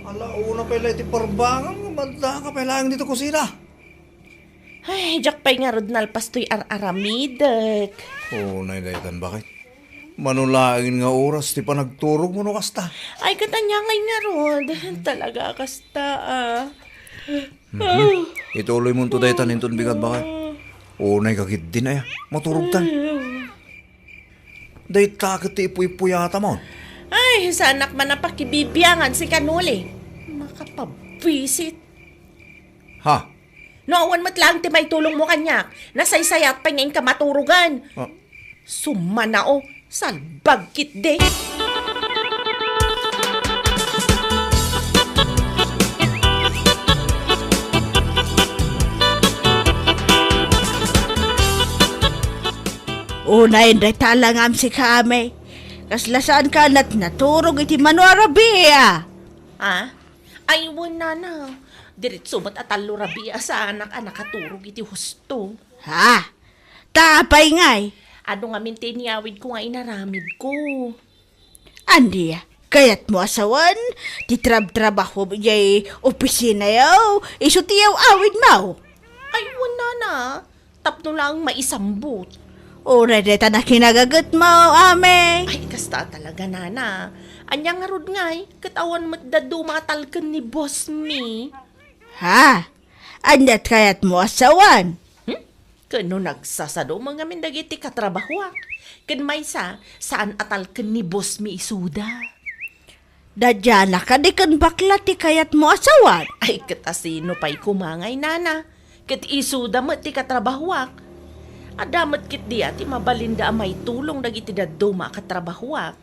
Ala, una pala iti parbangang. Manda ka pala dito kusina. Ay, jak pa'y nga rod nalpas to'y aramidag. Unay daytan bakit? Manulain nga oras ti panagturog mo no kasta. Ay, katanyangay nga rod. Talaga kasta Ituloy mo to daytan inton bigat bakit? Unay kagit din ay, maturog tan. Day takot ti ipuy-puyata mo. Ay, sa anak man na pakibibiyangan si Kanuli. Makapabisit. Ha? Noon mo't lang ti may tulong mo kanyak. Nasaysayat pa ngayon ka maturugan. Ah. Sumanao, salbag kit de. Unay day talangam si kami. Kaslasaan ka na't naturog iti manuarabi Ha? Ay, wala na. Diretso ba't atalo rabia sa anak katurog iti husto. Ha? Tapay ngay. Ano nga mintinyawid ko nga inaramid ko. Andi kayat mo asawan, titrab-trabaho mo jay opisina yaw, iso tiyaw awid mo. Ay, wala na. Tapno lang maisambot. Ura deta na kinagagat mo, ame. Ay, kasta talaga, nana. Anya nga rod ngay, katawan mo't dadu matalkan ni boss me. Ha? Andat kayat mo asawan. Kano nagsasado mga mindagiti katrabahuak. Kan may saan atalkan ni boss me isuda. Dadyana ka di kan bakla ti kayat mo asawan. Ay, katasino pa'y kumangay, nana. Kat isuda mo ti katrabahuak. Adamat kit di ati mabalinda may tulong dagiti daduma katrabahuak.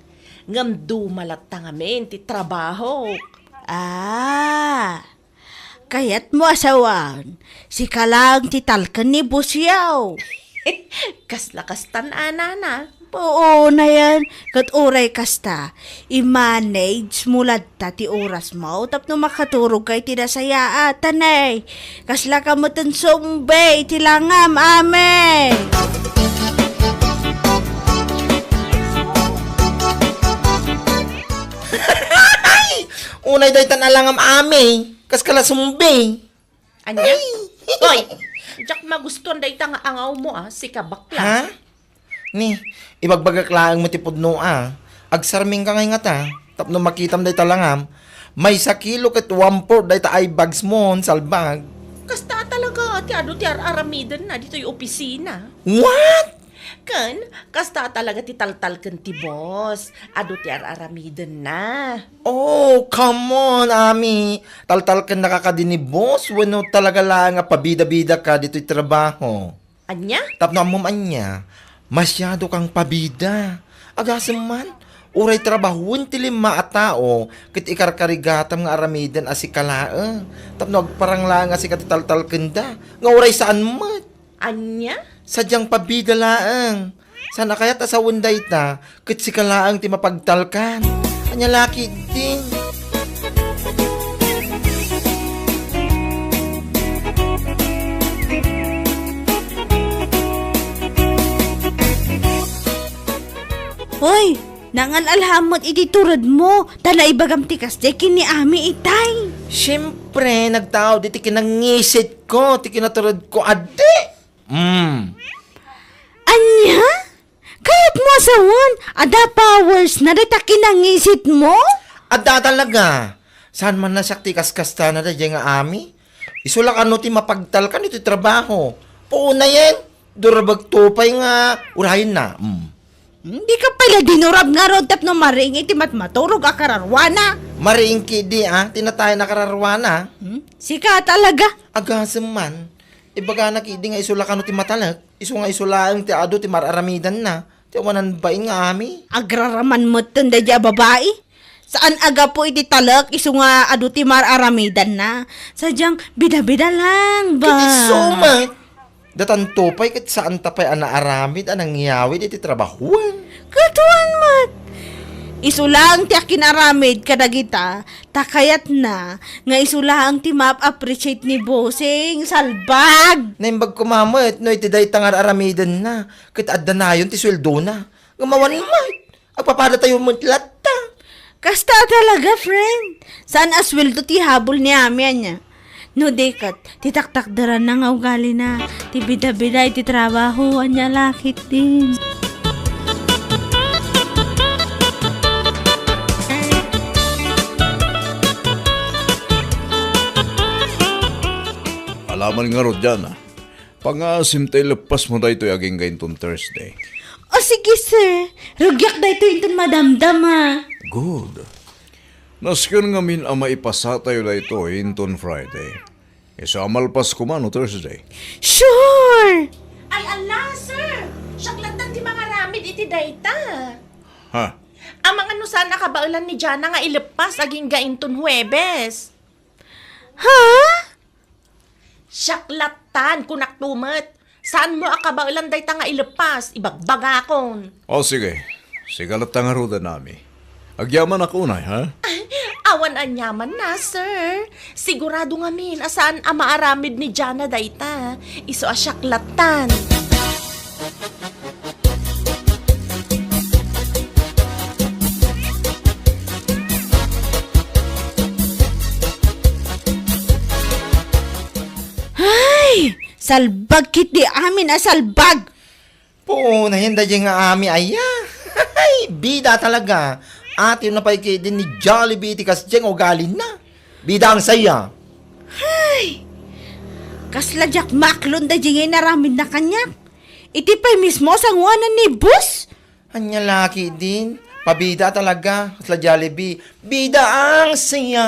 Ngam dumalata ngamin ti trabaho. Kayat mo asawan. Si kalang ti talkan ni busyaw. Kaslakas tan nana. Oo na yan. Kat oray kasta, i-manage mulad ta ti oras mo. Tapno makaturog kay tinasaya tanay. Kasla ka mo tan sumbay, tilangam ame. Unay day tanalangam ame. Kas kala sumbi. Anya? Hoy! Jack magustuhan day nga angaw mo si kabakla. Ha? Ni, ibagbagaklaan mo ti pudno Agsarming ka ngay nga ta. Tapno makitam day talangam. May 1 kilo ket 1/4 day ta ay bags mo salbag. Kasta talaga, ti ado ti aramidan na dito yung opisina. What? Kan, kasta talaga ti taltal kan ti boss. Ado ti aramidan na. Oh, come on, Ami. Taltal ka nakakadini, boss. Wano talaga lang nga pabida-bida ka dito'y trabaho. Anya? Tapno mo anya, masyado kang pabida. Agasam man, uray trabahon ti 5 a tao, kit ikarkarigatam nga aramidan asikala. Tapno agparang lang nga si katitaltal kanda, nga uray saan mat. Anya? Sadyang pabida laang. Sana kaya't asawon day ta, kit si kalaang ti mapagtalkan. Anya laki din. Hoy, nangalalhamot iti turad mo. Tala ibagam ti kasde kini ami itay. Siyempre, nagtao di ti kinangisit ko, ti kinaturad ko ade. Anya? Kayat mo asawan, ada powers na dita kinangisit mo? Adda talaga. Saan man nasakti kaskasta na da nga ami? Isulak ano ti mapagtalkan iti trabaho. Puuna yan. Durabag tupay nga. Urahin na. Hindi ka pala dinurab nga rod tap no maring iti matmaturog akararwana. Maringki di tinatay na kararwana. Sika talaga. Agasam man. Ibaga nakidi nga isulak ano ti matalag. Isu nga isulaang ti ado ti mararamidan na. Ti awanan bain nga ami. Agraraman mo tanda dya babae. Saan aga po iti talak isu nga adu ti mararamidan na. Sadyang bida-bida lang ba? Kiti sumat. Datan tupay kat saan tapay anaaramid anang ngiyawid iti trabahuan. Katuan mat. Isulang ti akinaramid kadagita, takayat na, nga isulang ti map-appreciate ni bossing, salbag! Naimbag kumamot, no iti day tangar aramidan na. Kit adda na yun ti sweldo na. Gumawan mat. Agpapada tayo mo tilata. Kasta talaga, friend. Saan asweldo ti habol ni Amia niya? No, dekat, titaktakdaran na nga ugali na. Ti bida-bida iti trabaho, anya lakit din. Alaman nga ro dyan Pangasim tayo lepas mo da ito aging gayintong Thursday. O sige, sir. Rugyak da ito yung madamdam, Good. Naskin nga min ama ipasa tayo da ito hinton Friday. Isa malpas ko man o Thursday. Sure! Ay, ala, sir! Siyaklatan ti mga ramid iti dayta. Ha? Ang mga nusan nakabaulan ni Jana nga ilipas aging gainton Huwebes. Ha? Siyaklatan, kunaktumet. Saan mo akabaulan dayta nga ilipas? Ibagbagakon. O sige. Sigalat nga ruda nami. Agyaman ako unay, ha? Awan anyaman na, sir. Sigurado nga min, asaan ang maaramid ni Jana dayta. Iso asyaklatan. Salbag kit di amin salbag. Po, nahinda dyan nga ami aya. Ay, bida talaga. Ate na pa'y kayo din ni Jollibee tikas dyan o galin na. Bida ang saya. Kasla jak maklon da dyan naramid na kanya. Iti pa'y mismo sangwanan ni boss. Anya laki din. Pabida talaga. Kasla Jollibee. Bida ang saya.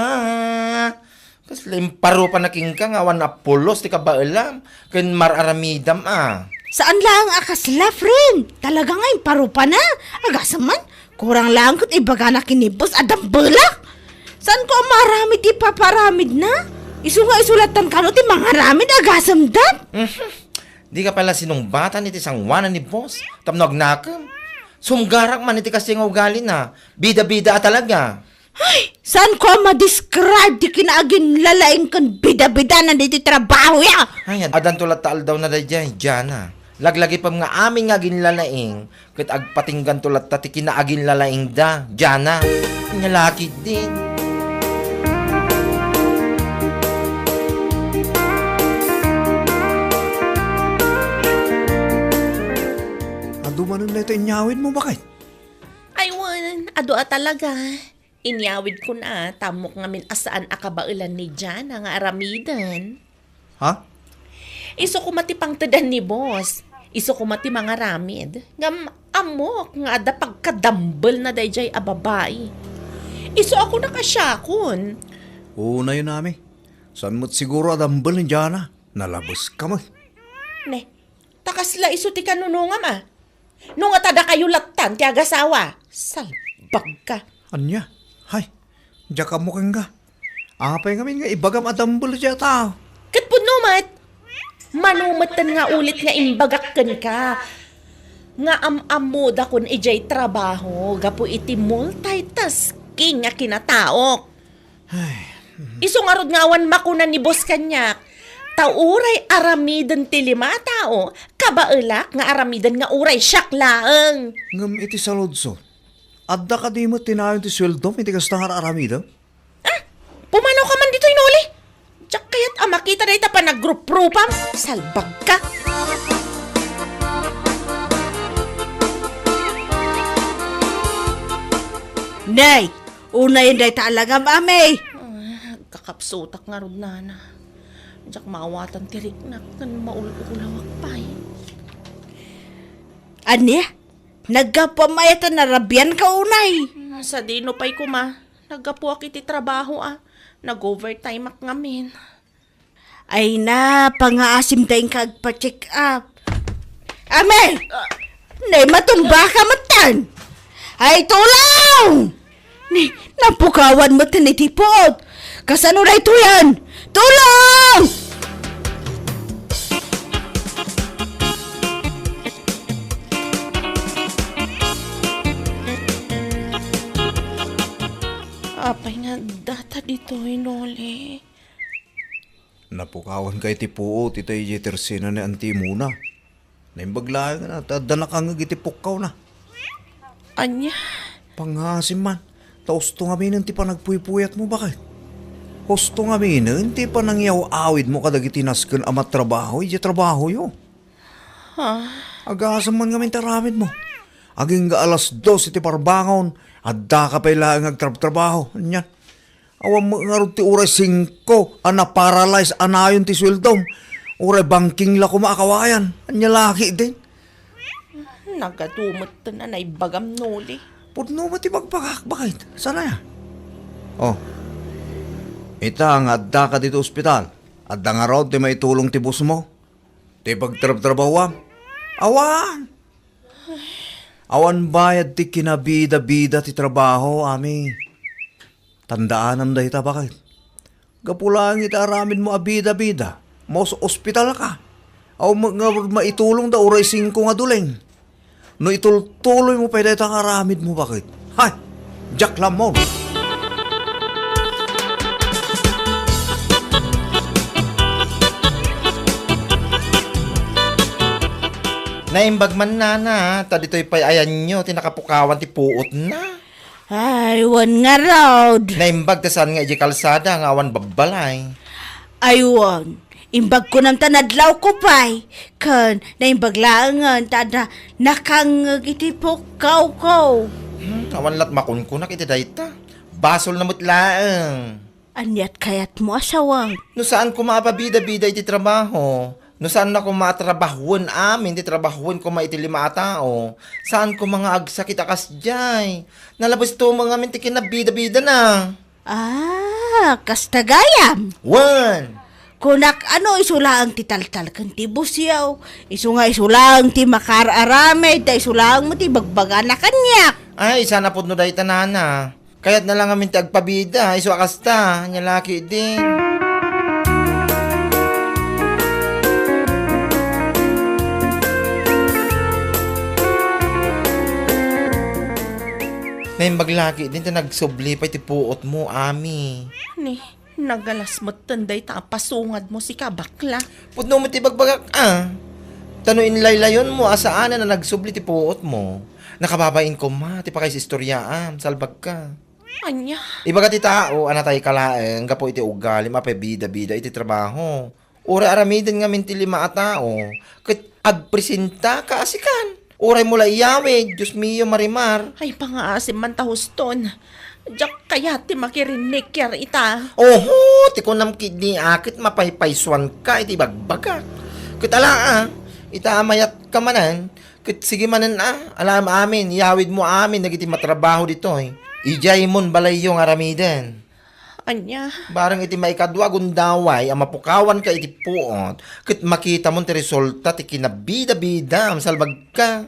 Kasla imparo pa na kingkang awan na pulos ti kabaalam. Kan mararamidam Saan lang akasla, friend? Talaga nga parupa na. Agasaman, kurang lang kut ibaga na kinibos adam balak. Saan ko maramid ipaparamid na? Isu nga isulatan ka no ti mga ramid agasam dat. Di ka pala sinumbatan iti sangwanan ni boss. Tamnog nakam. Sumgarak man iti kasi nga ugali na. Bida-bida talaga. Ay, saan ko ma-describe di kinaagin lalaing kan bida-bida na dito trabaho ya? Ay, adan tulad taal daw na dayjay, Jana. Laglagi pa nga amin nga ginlalaing, kat agpatinggan tulad tati kinaagin lalaing da, Jana. Nalaki din. Ando man na ito inyawin mo, bakit? Ay, ado talaga. Inyawid ko na, tamok ngamin asaan akabailan ni Jana nga aramidan. Ha? Iso ko matipang tadan ni boss. Iso ko mati mga ramid. Ngam amok nga ada pagkadambal na dayjay a babae. Iso ako nakasyakon. Oo na yun nami. Saan mo't siguro adambal ni Jana? Nalabas ka mo. Ne, takasla iso ti kanunungam ah. Nung atada kayo latan ti agasawa. Salbag ka. Anya? Hay, diya ka mo kang ka. Apay ngamin nga ibagam adambal siya tao. Kat po numat. Manumatan nga ulit nga imbagakan ka. Nga am-amuda kun ijay trabaho. Gapo iti multitasking nga kinataok. Iso nga rod ngawan makunan ni boss kanyak. Tauray aramidan ti lima tao. Kabaelak nga aramidan nga uray syaklaeng. Ngam iti sa lodso. Adda ka di mo tinayon ti sweldo, iti kastangar aramida. Pumanaw ka man dito inuli. Tsak kaya't makita na ita pa nag-group-grupam. Salbag ka. Nay, una yun day talaga mami. Kakapsutak nga rod nana. Tsak maawatan tirik na kan maululawak pa eh. Anya, nagkapamayatan na rabyan ka unay. Sa dino pa'y kuma. Nagapuak iti trabaho ah. Nag-overtime ak ngamin. Ay na, pangaasim tayong kagpa-check up. Ame! Nay, matumba ka matan! Ay, tulong! Ni, napukawan mo tinitipot! Kasano na ito yan? Tulong! Apay nga data dito inuli. Napukawan kay ti puot, iti ijitersina ni anti muna. Naimbaglayan na, tadana ka nga gitipukaw na. Anya? Pangasim man, tausto nga minin ti panagpuypuyat mo, bakit? Husto nga minin, ti panangyaw-awid mo kadag itinaskan amat trabaho, iti trabaho yo. Agasam man nga taramid mo. Aging ga alas 2 iti parbangon, adda ka pa ilang agtrabaho. Anyan. Awam mo nga rin ti uray 5, ana-paralyze, anayon ti sweldom. Uray banking la kumakawayan. Anya laki din. Nagadumot na naibagam nuli. Pudno ba ti magpagak? Bakit? Sana ya? Oh. Ita nga adda ka dito ospital. Adda nga raw ti maitulong ti bus mo. Ti pagtrab-trabawam. Awan! Awan bayad ti kinabida-bida ti trabaho, ami. Tandaanan da ita, bakit? Gapulang ita aramin mo abida-bida. Mo sa ospital ka. Aw nga maitulong da uray 5 nga duleng. No itultuloy mo pa ita aramid mo, bakit? Hay! Jack Lamon! Naimbag man na, ta dito'y pay ayan nyo, tinakapukawan ti puot na. Ay, wan nga raod. Naimbag ta saan nga iji kalsada, nga awan babalay. Ay, wan. Imbag ko ng tanadlaw ko pa'y. Kan, naimbag laangan, tada nakangag itipukaw ko. Awan lat makunkunak iti dayta. Basol na mutlaang. Anyat kayat mo asawang. No saan ko maapabida-bida iti trabaho? No saan na ko matrabahuan amin, di trabahuan ko maiti 5 tao. Saan ko mga agsakit akas jay? Nalabas to mga amin ti kinabida-bida na. Ah, kastagayam. Wan! Kunak ano isulang ti taltal kan ti busyaw. Isu nga isulang ti makararame, da isulang mo ti bagbaga na kanyak. Ay, sana po no dahi tanana. Kaya't na lang amin ti agpabida, iso akasta, nyalaki din. Nay maglaki din ta nagsubli pa iti puot mo, ami. Ni, nagalas mo tanday ta pasungad mo si kabakla. Pudno mo ti bagbagak, Tanuin laylayon mo, asaan na nagsubli ti puot mo. Nakababain ko ma, ti pa kay istoryaan, salbag ka. Anya, Ibaga ti tao, anatay kalaeng, gapo iti ugali, mapabida-bida iti trabaho. Ura aramidin nga minti lima a tao, kat agpresenta ka asikan. Uray mula iyawid, Diyos mio marimar. ay pangaasim man ta huston. Diyak kaya ti makirinig yar ita. Oho, ti ko nam kidni akit mapaypayswan ka iti bagbagak. Kat ala ita amayat ka manan, kat sige manan alam amin, iyawid mo amin, nagiti matrabaho dito Ijay mon balay yung aramiden. Anya, Barang iti maikadwa gundaway, ang mapukawan ka iti puot, kat makita mo ti resulta ti kinabida-bida, salbag ka.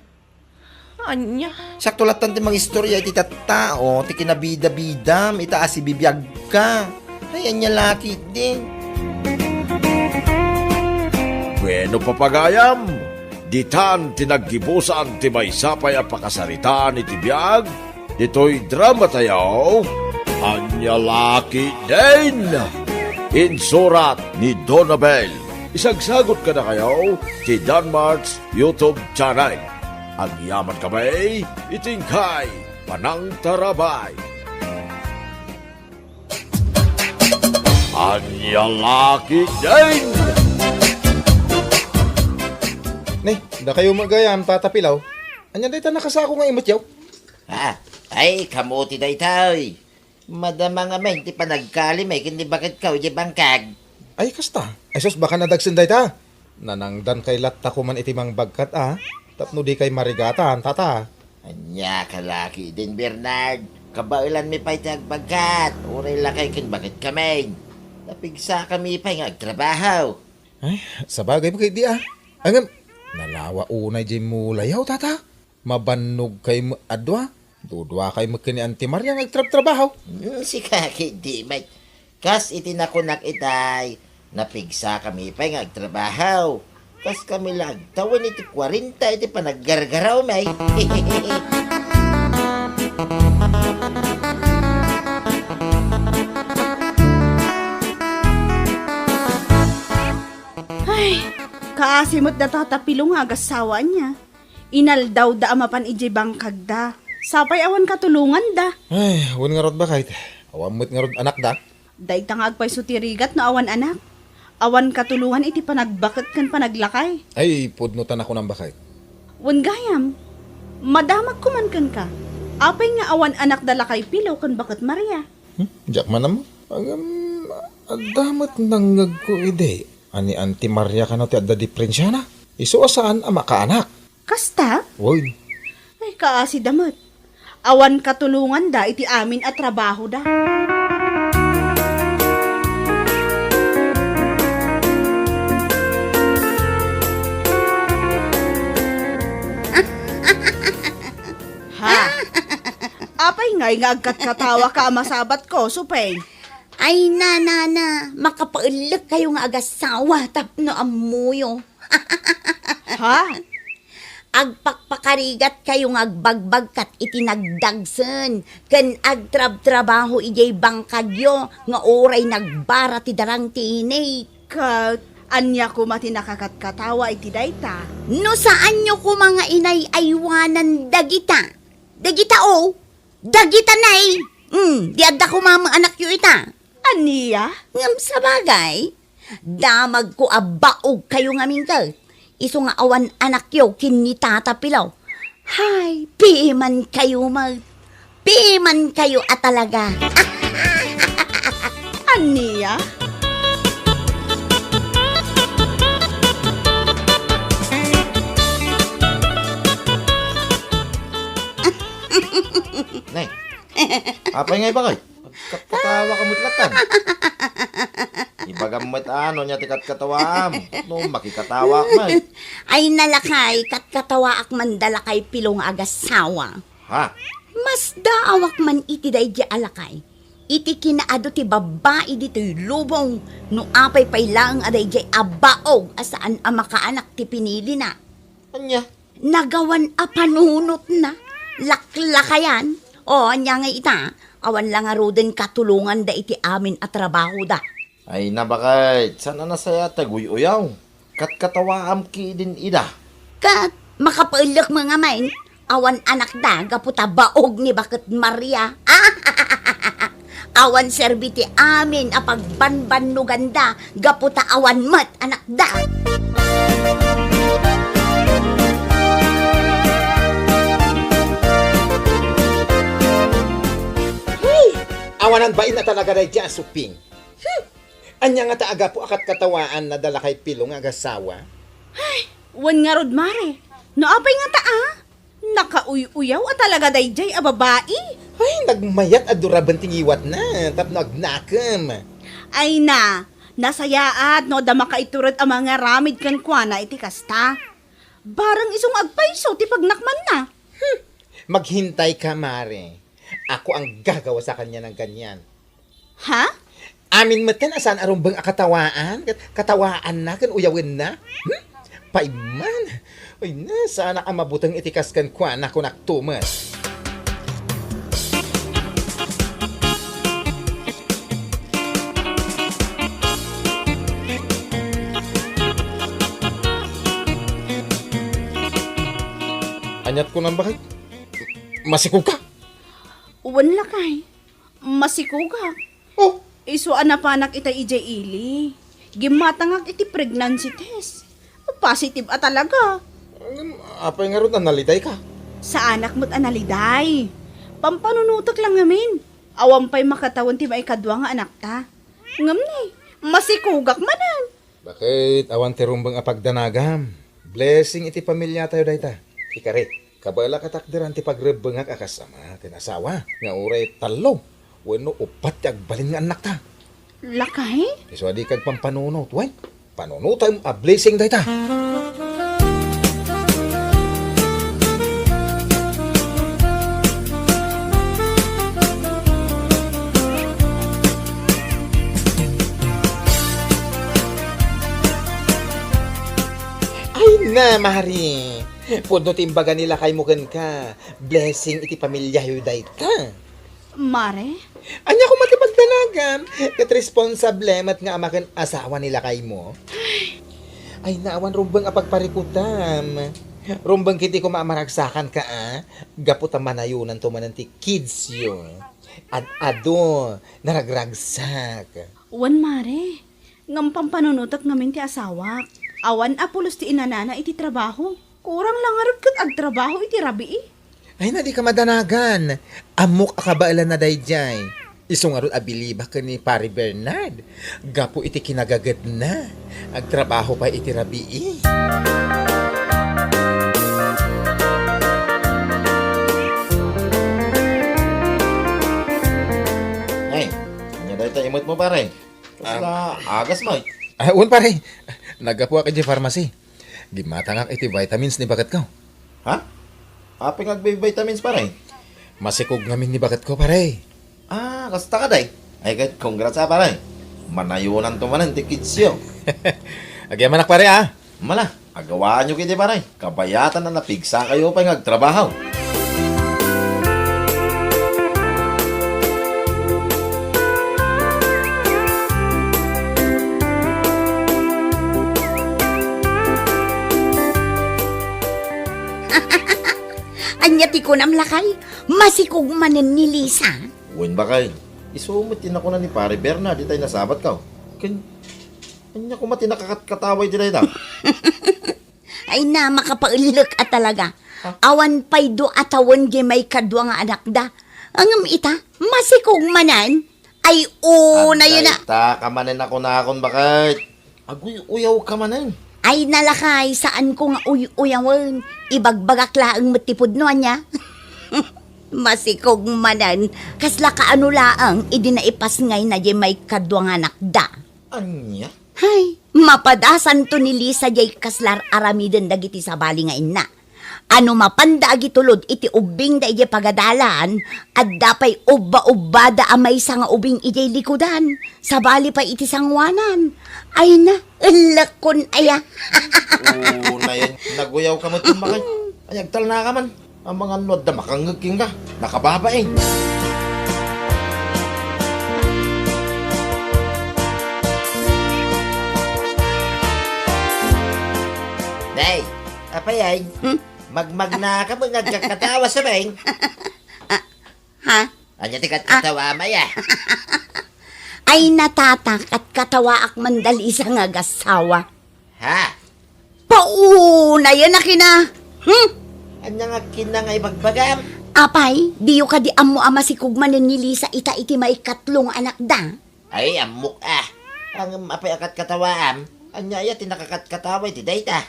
anya. Sakto latan ti mga istorya iti tattao, ti kinabida-bida, itaas ibibiyag ka. Ay, anya laki din. Bueno papagayam, ditan tinaggibusan ti maysapay a pakasaritaan iti biyag, dito'y drama tayaw, Anya Laki din! Insurat ni Donabel. Isagsagot ka na kayo ti Danmarks YouTube channel. Ang yaman kamay, itingkay, panang tarabay. Anya Laki din! Nay, da kayo magayam tatapilaw. Anya dayta nakasako nga imot yaw. Ay, kamuti day taoy. Madama nga may, di pa nagkalim kindi bakit ka uji bangkag. Ay kasta. Ay sus baka nadagsin dayta. Nanangdan kay latta ko man itimang bagkat Tapno di kay marigatan tata. Anya, kalaki din Bernard. Kabailan mi pa'y tagbagkat. Uray lakay kin bakit kami. Napigsa kami pa'y ngagtrabaho. Ay, sa bagay mo kay di Angam, nalawa unay di mulayaw tata. Mabanog kay mo adwa. Dudwa kay mo kini Auntie Maria nagtrabaho. Si kaki di may. Kas itinakunak itay. Napigsa kami pa'y ngagtrabaho. Kas kami lang tawan iti 40 iti panaggargaraw may. Ay, kaasimot da tatapilong nga agasawa niya. Inal daw da amapan iji bangkag da. Sapay awan katulungan da. Ay, wan nga rod ba kahit. Awamot nga rod anak da. Day tangag pa'y sutirigat no awan anak. Awan katulungan iti panagbakit kan panaglakay. Ay, pudnutan ako ng bakay. Wan gayam, madamag kuman kan ka. Apay nga awan anak da lakay pilaw kan bakit Maria. Diyak man naman. Agam, adamat nangag ko ide. Ani Auntie Maria ka na ti adda diferensya na. Iso asaan ama ka anak. Kasta? Woy, Ay kaasi damat. Awan katulungan da iti amin at trabaho da. Ha? Apay ngay nga agkat-katawa ka masabat ko, supay. Ay, na, makapailag kayo nga agasawa tapno amuyo. Ha? Agpakpakarigat kayo nga agbagbag kat itinagdagsen. Ken agtrab-trabaho ijay bangkagyo nga oray nagbara ti darang tinay. Anya ko mati nakakatkatawa iti dayta. No saan nyo ko mga inay aywanan dagita? Dagita Dagita nay! Di adda ko mamang anak yo ita. Aniya? Ngam sa bagay, damag ko abaog kayo nga mingkal. Iso nga awan anak yo kinitatapilaw. Hay, piman kayo piman kayo at talaga. Aniya? Nay, apay ngay ba kay? Katawa ka mutlatan. Ibagamot niya tikat katawam. No, makikatawa ka man. Ay nalakay, katkatawa ak man dalakay pilong agasawa. Ha? Mas daawak man iti day di alakay. Iti kinaado ti babae dito'y lubong. No apay pay lang aday di abaog asaan ang makaanak ti pinili na. Anya? Nagawan a panunot na. Laklakayan. O, anya nga ita, awan lang nga roden katulungan da iti amin at trabaho da. Ay nabakay, sana nasaya taguy-uyaw. Kat katawaam ki din ida. Kat, makapailak mga main, awan anak da, gaputa baog ni Bakit Maria. Awan serbiti amin apagbanban no ganda, gaputa awan mat anak da. Awanan bain na talaga rin dyan, suping. Anya nga taaga po akat katawaan na dala kay pilong agasawa. Wan nga rod, Mare. Naapay nga ta, Nakauy-uyaw at talaga dayjay a babae. Ay, nagmayat at durabanting iwat na, tapno agnakam. Ay na, nasayaat no da makaiturad ang mga ramid kan kuana iti kasta. Barang isong agpaiso ti pagnakman na. Maghintay ka, Mare. Ako ang gagawa sa kanya ng ganyan. Ha? Amin mat kan asan arumbang akatawaan? Katawaan na, kan uyawin na? Paiman. Uy na, sana ang mabutang itikas kan kwa na kunak tumas. Anyat ko nang bakit? Masikog ka? Wan lakay. Masikugak. Oh, Iso anapanak ita ije ili. Gimatangag iti pregnancy test. Positive a talaga. apay nga ron nalitay ka. Sa anak mo't analiday. Pampanunutok lang ngamin. Awampay makatawan ti maikadwa nga anak ta. Ngam ni, masikugak manan. Bakit awan ti rumbang apagdanagam? Blessing iti pamilya tayo dayta. Ikari, kabala katakdiran ti pagrebengak akasama tinasawa. Nga uray talo. Wano upat ti agbalin nga anak ta. Lakay? Iswadi kag pampanunot. Wen, panunot tayo a blessing dayta. Ay na, Mari. Puno timbaga nila kay mukan ka. Blessing iti pamilya yu dayta. Mare? Anya ko matipagdanagan. Kat responsable mat nga amakan asawa nila kay mo. Ay naawan rumbang apagparikutam. Rumbang kiti ko maamaragsakan ka Gaputa manayunan to manan ti kids yun. Ado, naragragsak. Wan mare. Ngam pampanunutok ngamin ti asawak. Awan apulos ti inanana iti trabaho. Kurang lang arot kat agtrabaho iti rabi Ay na di ka madanagan. Amok akabailan na dayjay. Isong arot abiliba ka ni Pari Bernard. Gapo iti kinagagad na. Agtrabaho pa iti rabii. Ay, kanya dahil tayo imot mo pare. Kasla agas mo. Un pare, nagapuwa ka di pharmacy. Gimatangak iti vitamins ni bakat ko. Ha? Aping agbe-vitamins pare. Masikog ngamin ni bakat ko pare. Kasta ka day. Ay, congrats pare. Manayunan to manan ti kids yo. Agyaman pare Mala, agawaan nyo kiti pare. Kabayatan na napigsa kayo pa yung agtrabaho. Anyati ko namlakay, masikog manen ni Lisa. Uwin ba kayo? Isumutin ako na ni pare Bernard. Di tayo nasabat ka. Kanya ko mati nakakataway di tayo. Ay na, makapailak at talaga. Awan pay do atawon di may kadwa nga anak da. Angam ita, masikog manan. Ay, na yun na. Ta, kamanin ako na akong bakit. Aguy-uyaw ka manin. Ay nalakay, saan ko nga uyawan. Ibagbagak laang matipod no niya. Masikog manan. Kasla kaano laang, idinaipas ngay na di may kadwa nga anak da. Anya? Hay, mapadasan to ni Lisa jay kaslar aramiden dagiti sa bali nga ina. Ano mapanda agitulod iti ubing da ije pagadalan at dapay ubba-ubbada amay sa nga ubing ije likudan. Sa bali pa iti sangwanan. Ay na, lakon aya. Na yan, naguyaw ka mo ito bakit. Ay, agtal na ka man. Ang mga nod na makangagking ka. Nakababa eh. Day, apa yan? Magmag na ka mga kakatawa sa beng. Ha? Anya tikat katawa maya. Ay natatak at katawa ak mandali sa nga gasawa. Ha? Pauna yan na kina. Anya nga kinangay bagbagam. Apay, diyo ka di amo ama si Kugmanen ni Lisa ita may katlong anak da. Ay, amok ah. Ang apay akat katawaam. Anya ya tinakakat kataway ti dayta.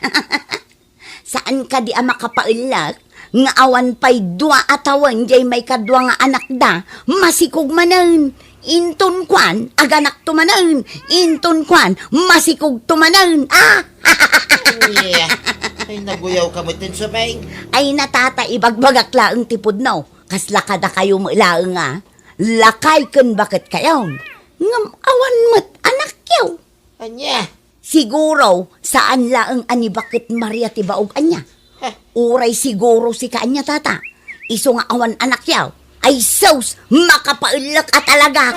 Saan ka di ama kapailak? Nga awan pa'y dua atawan jay may kadwa nga anak da. Masikog manan. Inton kwan, aganak tumanan. Inton kwan, masikog tumanan. Ah! Yeah. Ay, naguyaw ka mo tin sa beng. Ay natata ibagbagak laang tipod no. Kasla kada kayo mo ilaang nga. Lakay kun bakit kayo. Ngam awan mo't anak yaw. Anya. Siguro, saan laang ani bakit Maria tibaog anya? Uray siguro si kaanya tata. Iso nga awan anak yaw. Ay sus, makapailak at talaga.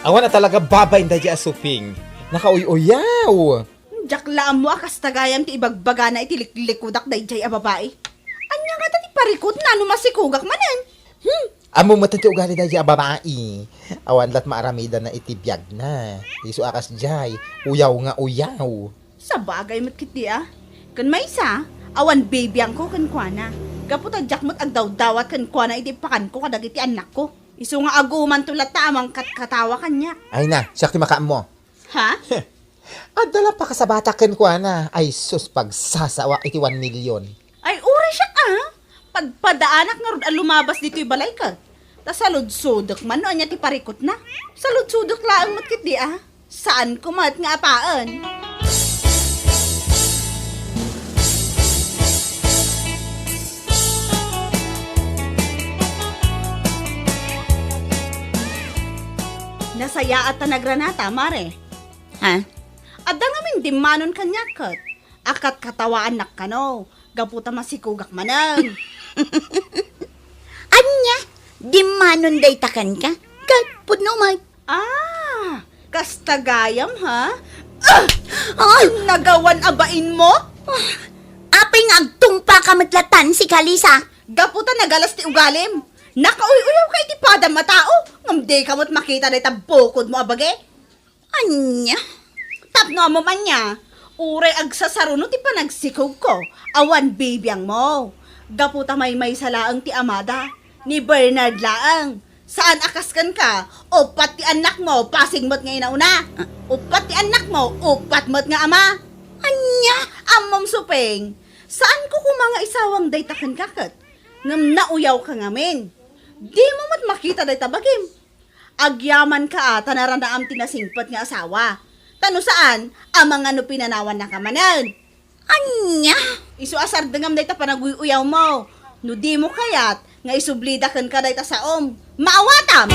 Awan na talaga babay na di asuping. Nakauy-uyaw. Jaklaan mo akas tagayam ti ibagbaga na itilik-likudak na ijay a babae. Anya nga tati parikot na masikugak manan. Amo mo ti ugali na di babae. Awan lat maaramida na itibiyag na. Isu akas jay. Uyaw nga uyaw. Sa bagay mo't kiti ah. Kan may isa, awan baby ang ko kan kuana. Kaputa jakmot ag daw-dawat kan kuana itipakan ko kadag iti anak ko. Isu nga aguman tulat tamang katawa kanya. Ay na, siya kimakaan mo. Ha? At dala pa ka sa bata ken kuana. Ay sus, pagsasawa iti 1 million. Ay uri siya ah. Pagpadaanak nga rod ang lumabas dito'y balay ka. Ta saludsudok man no anya ti parikot na. Saludsudok laang matkit di ah. Saan kumat nga apaan? Nasaya at tanagranata, mare. Ha? Adda nga min dimanon kanyakat. Akat katawaan nak kano. Gaputa masikugak manang. Anya, di manon day takan ka? Kapod no may. Ah, kastagayam ha? Ay, Nagawan abain mo? aping agtungpa kamatlatan si Kalisa. Gaputa nagalas ti ugalim. Nakauy-uyaw kay ti padam matao. Ngamdi ka mo't makita na itabukod mo abage. Anya? Tapno mo man niya. Uray agsasaruno ti panagsikog ko. Awan bibiyang mo. Gaputa may salaang ti amada. Ni Bernard laang. Saan akaskan ka? Upat ti anak mo, pasing mo't nga inauna. Upat ti anak mo, upat mo't nga ama. Anya? Amom supeng, saan ko kung mga isawang daytakan kakat? Ngam nauyaw ka ngamin. Di mo mat makita day tabagim. Agyaman ka ata naranaam tinasingpat nga asawa. Tano saan, ang mga pinanawan na kamanan. Anya? Isu asar dengam day ta panaguyaw mo. No di mo kayat, nga isublida kan ka day ta saom. Maawatam!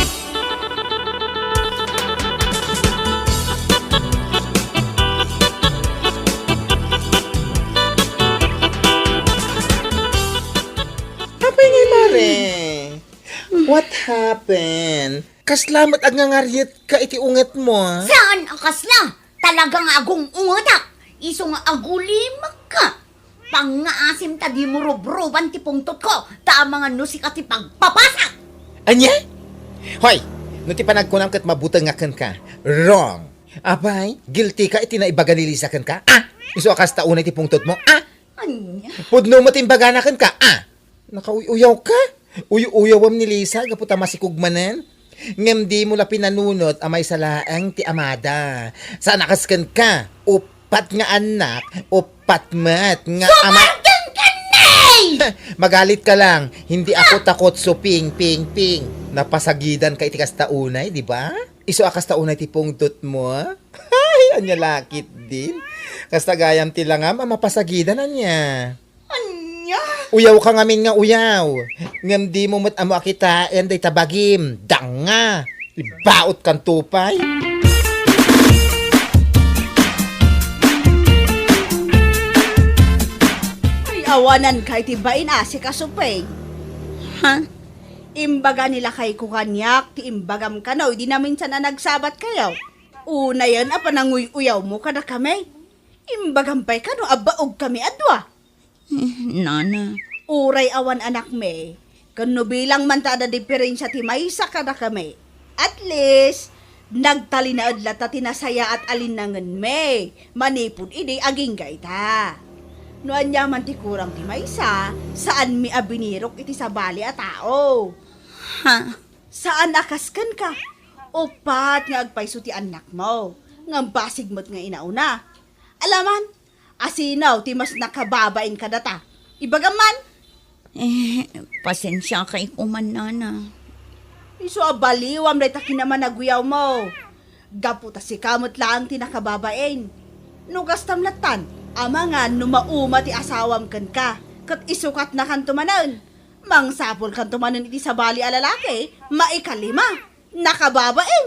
Apay ngay mare. What happened? Kaslamat ag ngaryet ka iti unget mo. Saan akas na? Talagang agong ungatak. Iso nga agulimak ka. Pangaasim ta di mo robroban ti pungtot ko. Ta mga nusik at pagpapasak. Anya? Hoy, no ti panagkunam kat mabutang nga ken ka. Wrong. Abay, guilty ka iti naibaganilisa ken ka. Ah, iso akas taunay ti pungtot mo. Ah, Anya? pudno mo timbagana ken ka. Ah, nakauyaw ka. Uyawam ni Lisa, gaputa masikugmanan. Ngem di mo la pinanunot amay salaang ti amada. Saan nakaskan ka? Upat nga anak, upat mat nga ama. Sumargan ka nay! Magalit ka lang. Hindi ako takot so ping. Napasagidan ka iti kastaunay, di ba? Iso akas taunay ti pungtot mo. Ay, anya lakit din. Kastagayam ti langam, mapasagidan anya. Anya? Uyaw ka ngamin nga uyaw. Ngam di mo mat amo akita, day tabagim. Danga. Ibaot kan tupay. Ay, awanan kay tibain si kasupeng. Ha? Imbaga nila kay kukanyak, ti imbagam ka na, di namin sana nagsabat kayo. Una yan, pananguy-uyaw mo ka na kami. Imbagam pa'y ka no, abaog kami adwa. Nana. Uray awan anak me, kano bilang man tada diferensya ti maysa ka na kami. At least, nagtalinaad lata tinasaya at alinangan me, manipod idi aging gaita. No anya man ti kurang ti maysa, saan mi abinirok iti sabali a tao. Ha? Saan akaskan ka? Upat nga agpayso ti anak mo, ngam basig mo't nga inauna. Alaman, asinaw ti mas nakababain ka data. Ibagaman, Pasensya kay kuman, Nana. iso abaliwam na itakin naman naguyaw mo. Gaputa si kamot lang ti nakababain. Nugas tamlatan, ama nga numauma ti asawam kan ka, kat isukat na kan tumanan. Mang sapol kan tumanan iti sabali a lalaki, maikalima, nakababain.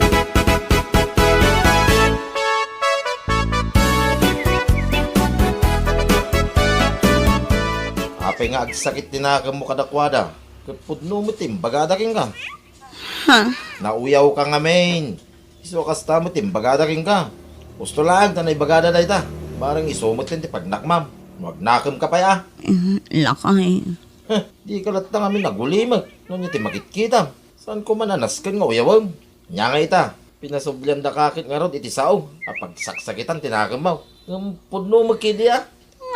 Apay nga agsakit tinakam mo kadakwada. Kapudno mo tim, bagadaking ka. Ha? Nauyaw ka nga main. Iso kasta mo tim, bagadaking ka. Gusto lang, tanay bagada na ita. Barang isumot din ti pagnakmam. Magnakam ka pa ya. Lakay. Di ka lat na kami nagulimag. Noon ti makikita. Saan ko mananaskan nga uyawang? Nya nga ita. Pinasublian da kakit nga rod iti sao. Apag saksakitan tinakam mo. Ng pudno magkidi ah.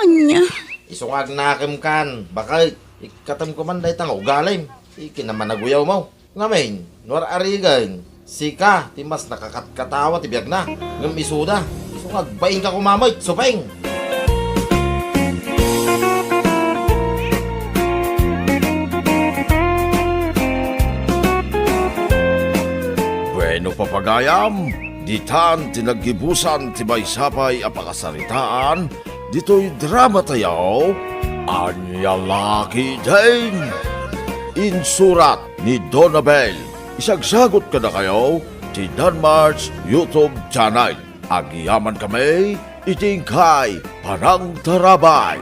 Anya. Isungag nakam kan, bakit ikatam ko man dahi tang ugalim. Iki naman naguyaw mo. Ngamin, nuar arigan. Sika, timas nakakatkatawa tibiyag na. Ngam isuda. Isungag baing ka kumamay, supeng. Bueno papagayam, ditan tinaggibusan ti maysapay a pakasaritaan, dito'y drama tayaw, Anya Laki Din. Insurat ni Donabel. Isagsagot ka na kayo, ti Danmar's YouTube channel. Agiyaman kami, itingkay, parang tarabay.